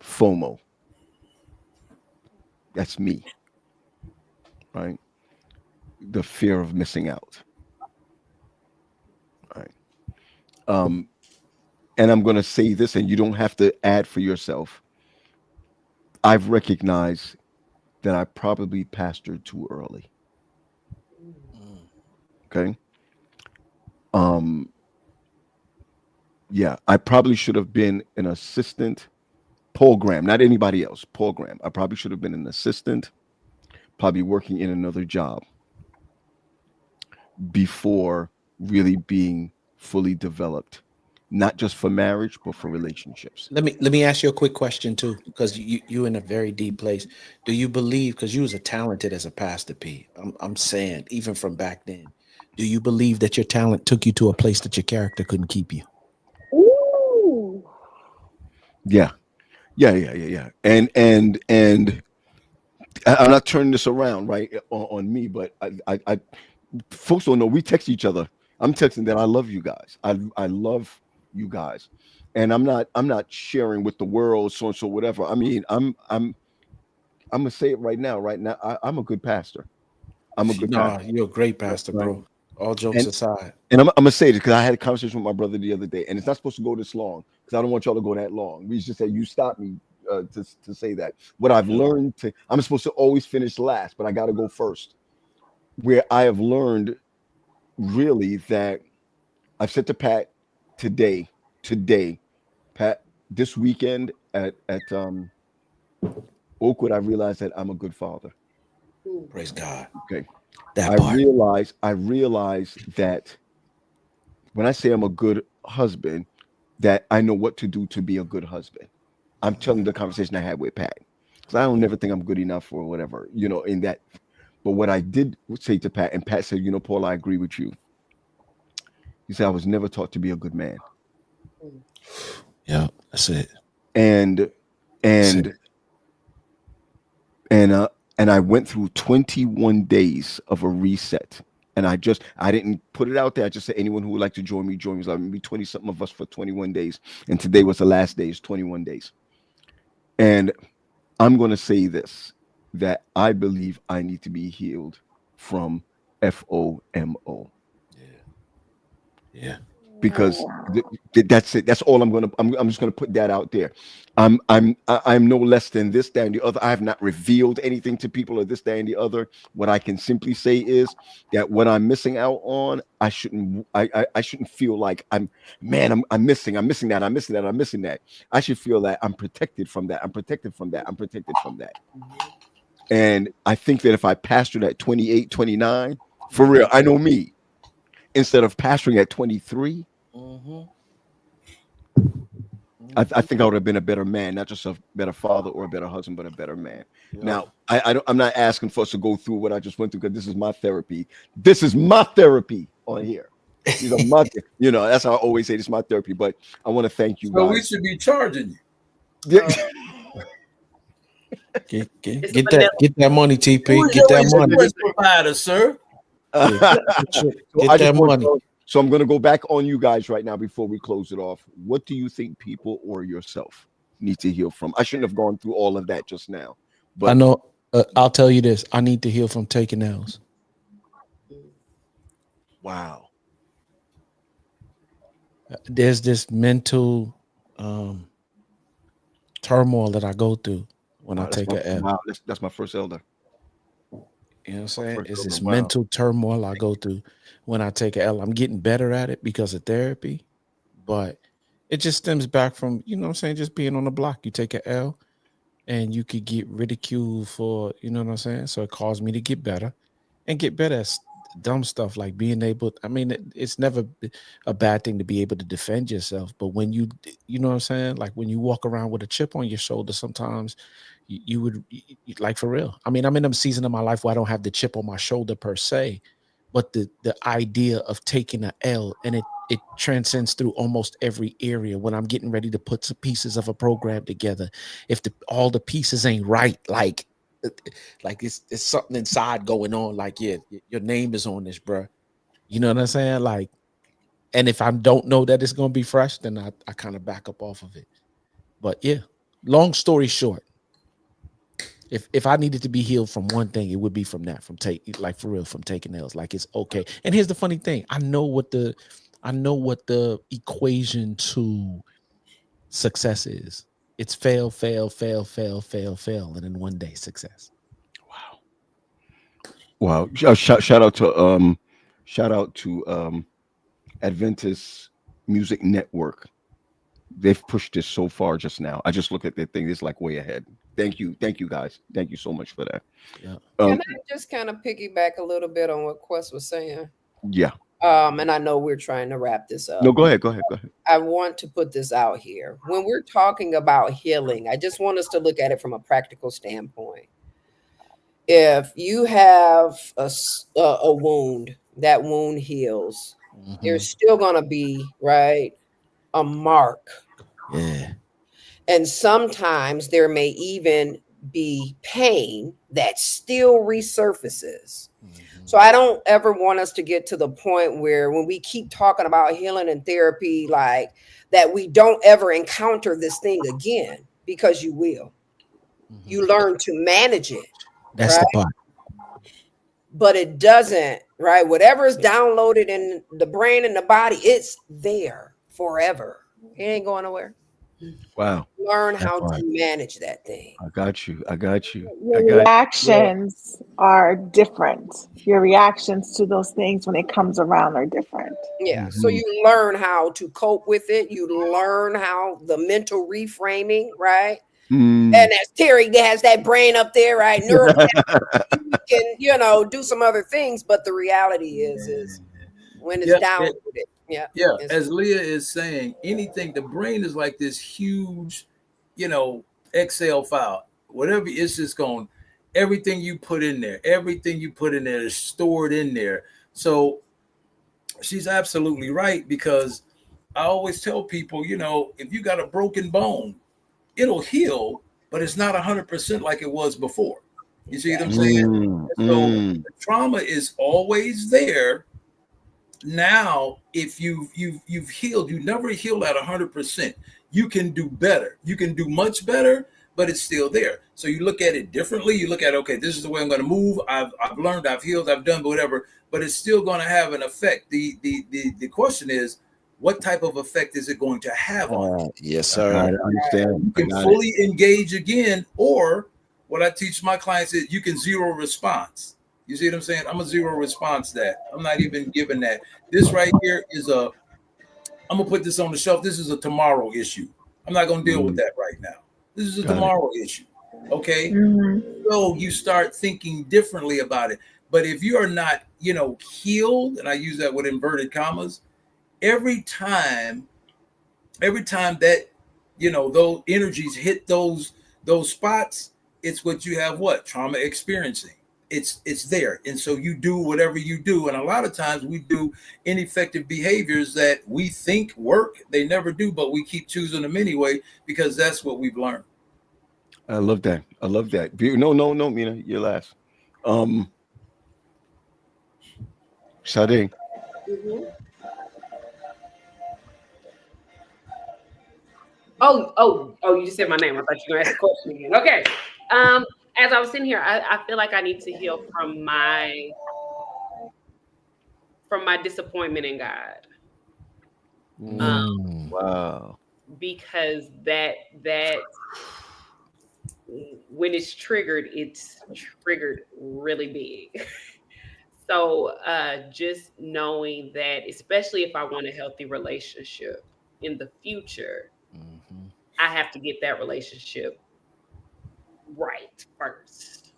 FOMO. That's me, right? The fear of missing out. Right. And I'm going to say this, and you don't have to add for yourself. I've recognized that I probably pastored too early. Okay. Yeah, I probably should have been an assistant. Paul Graham, not anybody else. Paul Graham. I probably should have been an assistant, probably working in another job before really being fully developed, not just for marriage, but for relationships. Let me ask you a quick question too, because you in a very deep place. Do you believe, because you was a talented as a pastor, P? I'm saying even from back then, do you believe that your talent took you to a place that your character couldn't keep you? Ooh. Yeah, yeah. And I'm not turning this around right on me, but I folks don't know we text each other. I'm texting that I love you guys. I love you guys, and I'm not sharing with the world so and so whatever. I mean, I'm gonna say it right now. Right now, I'm a good pastor. I'm a good No, pastor. you're a great pastor, Right. bro. All jokes And aside. and I'm gonna say this because I had a conversation with my brother the other day, and it's not supposed to go this long because I don't want y'all to go that long. We just said you stop me to say that. What I've learned I'm supposed to always finish last, but I got to go first. Where I have learned really that I've said to Pat today, Pat, this weekend at Oakwood, I realized that I'm a good father. Praise God. Okay. That I part. realize that when I say I'm a good husband, that I know what to do to be a good husband. I'm telling the conversation I had with Pat. Because I don't never think I'm good enough or whatever, in that. But what I did say to Pat, and Pat said, Paul, I agree with you. He said, I was never taught to be a good man. Yeah, that's it. And That's it. and and uh and I went through 21 days of a reset. And I didn't put it out there. I just said anyone who would like to join me, join me. So I'm gonna be 20 something of us for 21 days. And today was the last day, it's 21 days. And I'm gonna say this, that I believe I need to be healed from FOMO. Yeah. Because that's it. That's all I'm just gonna put that out there. I'm no less than this, that, and the other. I have not revealed anything to people or this, that, and the other. What I can simply say is that what I'm missing out on, I shouldn't feel like I'm missing that, I'm missing that. I should feel that I'm protected from that. I'm protected from that. I'm protected from that. And I think that if I pastored at 28, 29, for real, I know me, instead of pastoring at 23, I think I would have been a better man, not just a better father or a better husband, but a better man. Yeah. Now, I'm not asking for us to go through what I just went through because this is my therapy. This is my therapy on here. These are that's how I always say this is my therapy. But I want to thank you So guys. we should be charging Yeah. Get that money, you. TP. Who is Get your that money. insurance provider, sir? Get I that just want money. so I'm going to go back on you guys right now before we close it off. What do you think people or yourself need to heal from? I shouldn't have gone through all of that just now. But I know. I'll tell you this. I need to heal from taking L's. wow. There's this mental turmoil that I go through when I take an L. Wow, that's my first elder. You know what I'm saying? first It's elder. this Wow. mental turmoil I go through when I take an L. I'm getting better at it because of therapy, but it just stems back from, what I'm saying, just being on the block. You take an L and you could get ridiculed for, you know what I'm saying? So it caused me to get better at dumb stuff like being able, it's never a bad thing to be able to defend yourself, but when you know what I'm saying, like when you walk around with a chip on your shoulder, sometimes you would, like, for real. I'm in a season of my life where I don't have the chip on my shoulder per se, but the idea of taking an L, and it transcends through almost every area. When I'm getting ready to put some pieces of a program together, if all the pieces ain't right, like it's something inside going on, like, yeah, your name is on this, bro. You know what I'm saying? Like, and if I don't know that it's gonna be fresh, then I kind of back up off of it. But yeah, long story short, if I needed to be healed from one thing, it would be from that, from taking L's. Like, it's okay. And here's the funny thing: I know what the equation to success is. It's fail, fail, fail, fail, fail, fail, and then one day success. Wow. Shout out to Adventist Music Network. they've pushed this so far just now. I just look at the thing, it's like way ahead. Thank you guys, thank you so much for that. Yeah. Can I just kind of piggyback a little bit on what Quest was saying? Yeah, And I know we're trying to wrap this up. no, go ahead. I want to put this out here. When we're talking about healing, I just want us to look at it from a practical standpoint. If you have a wound, that wound heals. There's still going to be, right, a mark. Yeah. And sometimes there may even be pain that still resurfaces. So I don't ever want us to get to the point where when we keep talking about healing and therapy, like that, we don't ever encounter this thing again, because you will. You learn to manage it. That's right? the part. But it doesn't, right? Whatever is downloaded in the brain and the body, it's there forever. It ain't going nowhere. Wow. Learn how to manage that thing. I got you. Your reactions are different. Your reactions to those things when it comes around are different. Yeah. So you learn how to cope with it. You learn how the mental reframing, right? And as Terry has that brain up there, right? You can, do some other things, but the reality is when it's downloaded. Yeah. As Leah is saying, the brain is like this huge, Excel file. Whatever, it's just going, everything you put in there is stored in there. So she's absolutely right, because I always tell people, if you got a broken bone, it'll heal, but it's not 100% like it was before. You see what I'm saying? So the trauma is always there. Now, if you've healed, you never heal at 100%. You can do better. You can do much better, but it's still there. So you look at it differently. You look at, okay, this is the way I'm going to move. I've learned, I've healed, I've done whatever, but it's still going to have an effect. The question is, what type of effect is it going to have on you? Yes, sir. I understand. You can fully engage again, or what I teach my clients is you can zero response. You see what I'm saying? I'm a zero response that. I'm not even giving that. This right here is I'm going to put this on the shelf. This is a tomorrow issue. I'm not going to deal with that right now. This is a tomorrow issue. Okay? So you start thinking differently about it. But if you are not, healed, and I use that with inverted commas, every time that, those energies hit those spots, it's what you have, trauma experiencing. It's there. And so you do whatever you do. And a lot of times we do ineffective behaviors that we think work. They never do, but we keep choosing them anyway, because that's what we've learned. I love that. No, Mina, you're last. Sade. Oh, you just said my name. I thought you were going to ask a question again. Okay. As I was sitting here, I feel like I need to heal from my disappointment in God. Wow. Because that when it's triggered really big. So just knowing that, especially if I want a healthy relationship in the future, I have to get that relationship right first.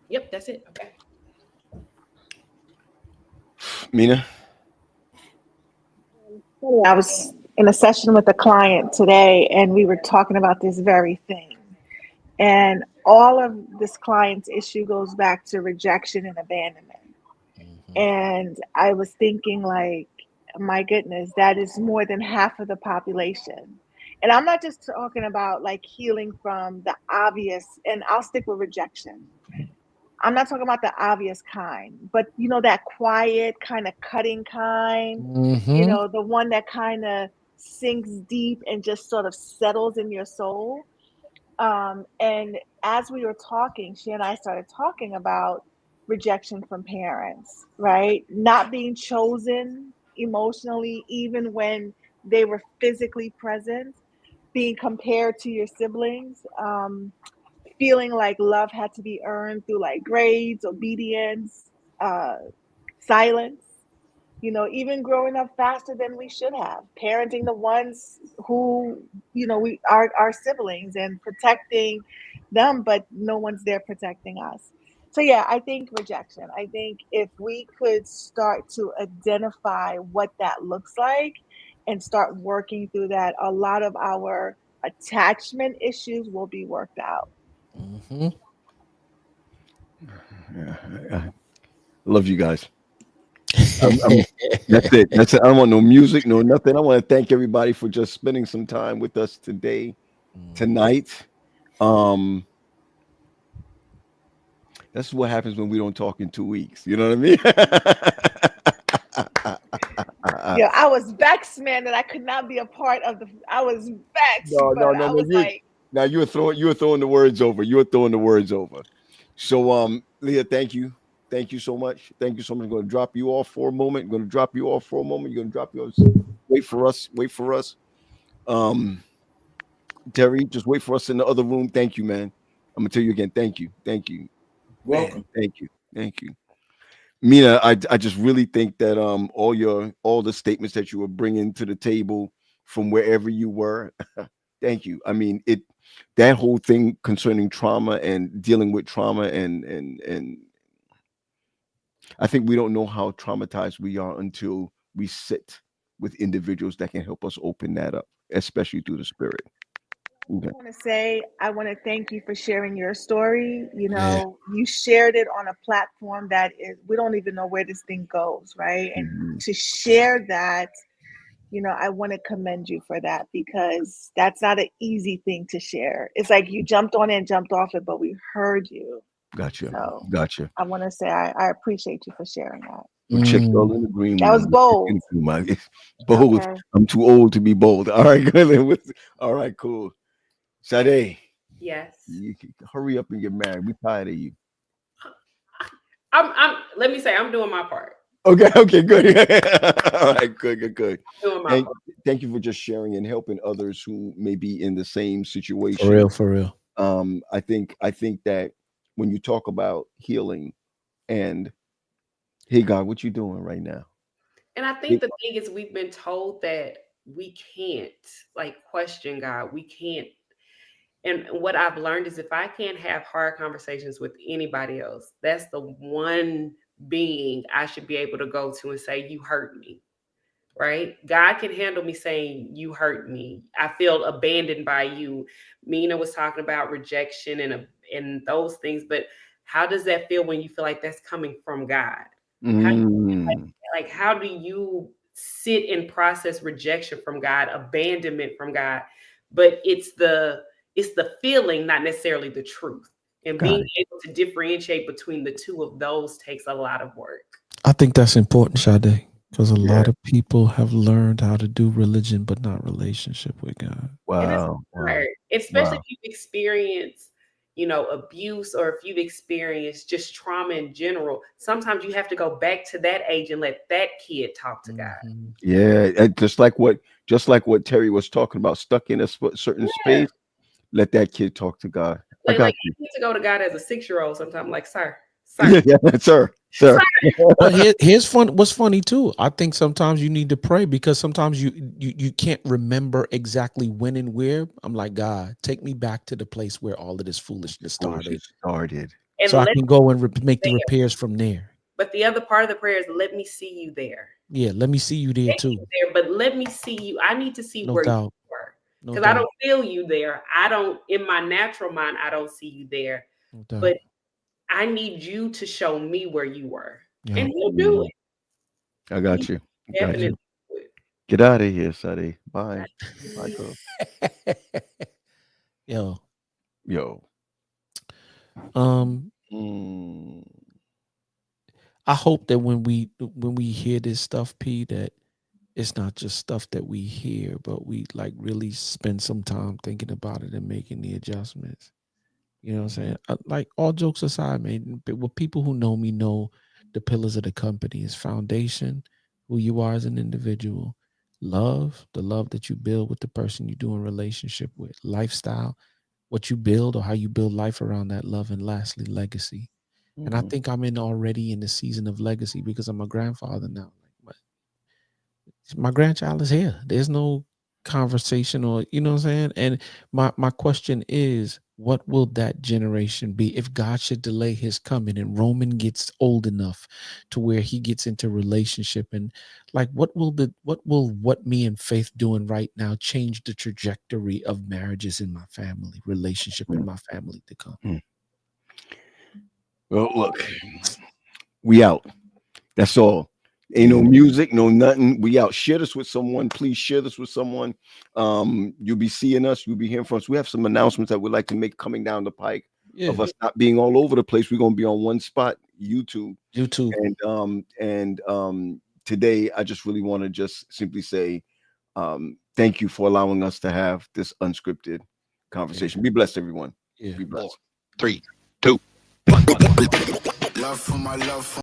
Yep, that's it. Okay. Mina? I was in a session with a client today, and we were talking about this very thing. And all of this client's issue goes back to rejection and abandonment. And I was thinking, like, my goodness, that is more than half of the population. And I'm not just talking about like healing from the obvious, and I'll stick with rejection. I'm not talking about the obvious kind, but that quiet kind of cutting kind, the one that kind of sinks deep and just sort of settles in your soul. And as we were talking, she and I started talking about rejection from parents, right? Not being chosen emotionally, even when they were physically present, being compared to your siblings, feeling like love had to be earned through like grades, obedience, silence. You know, even growing up faster than we should have, parenting the ones who, you know, we are our siblings and protecting them, but no one's there protecting us. So yeah, I think rejection. I think if we could start to identify what that looks like and start working through that, a lot of our attachment issues will be worked out. Mm-hmm. Yeah, I love you guys. That's it. That's it. I don't want no music, no nothing. I want to thank everybody for just spending some time with us today, tonight. Um, that's what happens when we don't talk in 2 weeks. You know what I mean? Yeah, I was vexed, man, that I could not be a part of the. I was vexed, No, no, but no, I no. was like, Now you were throwing the words over. You were throwing the words over. So Leah, thank you so much. Thank you so much. I'm going to drop you off for a moment. I'm going to drop you off for a moment. You're going to drop you off. Wait for us. Wait for us. Um, Terry, just wait for us in the other room. Thank you, man. I'm gonna tell you again. Thank you. Thank you. Man, Welcome. thank you. Thank you. Mina, I just really think that all the statements that you were bringing to the table from wherever you were, thank you. I mean, that whole thing concerning trauma and dealing with trauma and I think we don't know how traumatized we are until we sit with individuals that can help us open that up, especially through the spirit. Okay. I want to say, I want to thank you for sharing your story. You Yeah. know, you shared it on a platform that is, we don't even know where this thing goes, right? And Mhm. to share that, you know, I want to commend you for that because that's not an easy thing to share. It's like you jumped on it and jumped off it, but we heard you. Gotcha. So Gotcha. I want to say, I appreciate you for sharing that. We'll check y'all Mm. in the green That was room. We'll check in bold. the green room. It's bold. Okay. I'm too old to be bold. All right, good. All right, cool. Sade, Yes. hurry up and get married. We tired of you. Let me say, I'm doing my part. Okay, okay, good. All right, good. Doing my Thank, part. thank you for just sharing and helping others who may be in the same For situation. real, for real. I think that when you talk about healing and hey God, what you doing right now? And I think It- the thing is, we've been told that we can't like question God. We can't. And what I've learned is if I can't have hard conversations with anybody else, that's the one being I should be able to go to and say, "You hurt me." Right? God can handle me saying, "You hurt me. I feel abandoned by you." Mina was talking about rejection and those things, but how does that feel when you feel like that's coming from God? How Mm, like how do you sit and process rejection from God, abandonment from God? But it's the feeling, not necessarily the truth. And got being it. able to differentiate between the two of those takes a lot of work. I think that's important, Sade, because a Yeah. lot of people have learned how to do religion, but not relationship with God. And it's Wow. Wow. hard, especially Wow. if you've experienced, abuse, or if you've experienced just trauma in general. Sometimes you have to go back to that age and let that kid talk to God. Mm-hmm. Yeah, just like what Terry was talking about, stuck in a certain Yeah. space. Let that kid talk to God. I Like got I need to go to God as a 6-year-old sometimes. Like, sir, you. Yeah, sir. sir. But here's fun. What's funny too? I think sometimes you need to pray because sometimes you can't remember exactly when and where. I'm like, God, take me back to the place where all of this foolishness started, Foolishness started. And so I let can go and make the there. repairs from there. But the other part of the prayer is let me see you there. Yeah, let me see you there Take too. you there, but let me see you. I need to see No where you doubt. were. No Because I doubt. don't feel you there. I don't, in my natural mind, I don't see you there. No doubt. But I need you to show me where you were. Yeah. And he'll do Mm, it. I He got you. I got definitely you. Yeah. do it. Get out of here, Sade. Bye. Bye, girl. Yo. Yo. Um. Mm, I hope that when we hear this stuff, P, that it's not just stuff that we hear, but we like really spend some time thinking about it and making the adjustments. You know what I'm saying? Like all jokes aside, man, but what people who know me know the pillars of the company is foundation, who you are as an individual, love, the love that you build with the person you do in relationship with, lifestyle, what you build or how you build life around that love, and lastly, legacy. And I mhm. think I'm already in the season of legacy because I'm a grandfather now. My grandchild is here. There's no conversation, or you know what I'm saying. And my question is, what will that generation be if God should delay his coming and Roman gets old enough to where he gets into relationship? And like, what will me and Faith doing right now change the trajectory of marriages in my family, relationship in my family to come? Well, look, we out. That's all. Ain't no music, no nothing. We out. Share this with someone. Please share this with someone. You'll be seeing us. You'll be hearing from us. We have some announcements that we'd like to make coming down the pike of us not being all over the place. We're gonna be on one spot, YouTube. And today I just really want to just simply say thank you for allowing us to have this unscripted conversation. Be blessed, everyone. Be blessed. 3, 2, 1. Love for my love for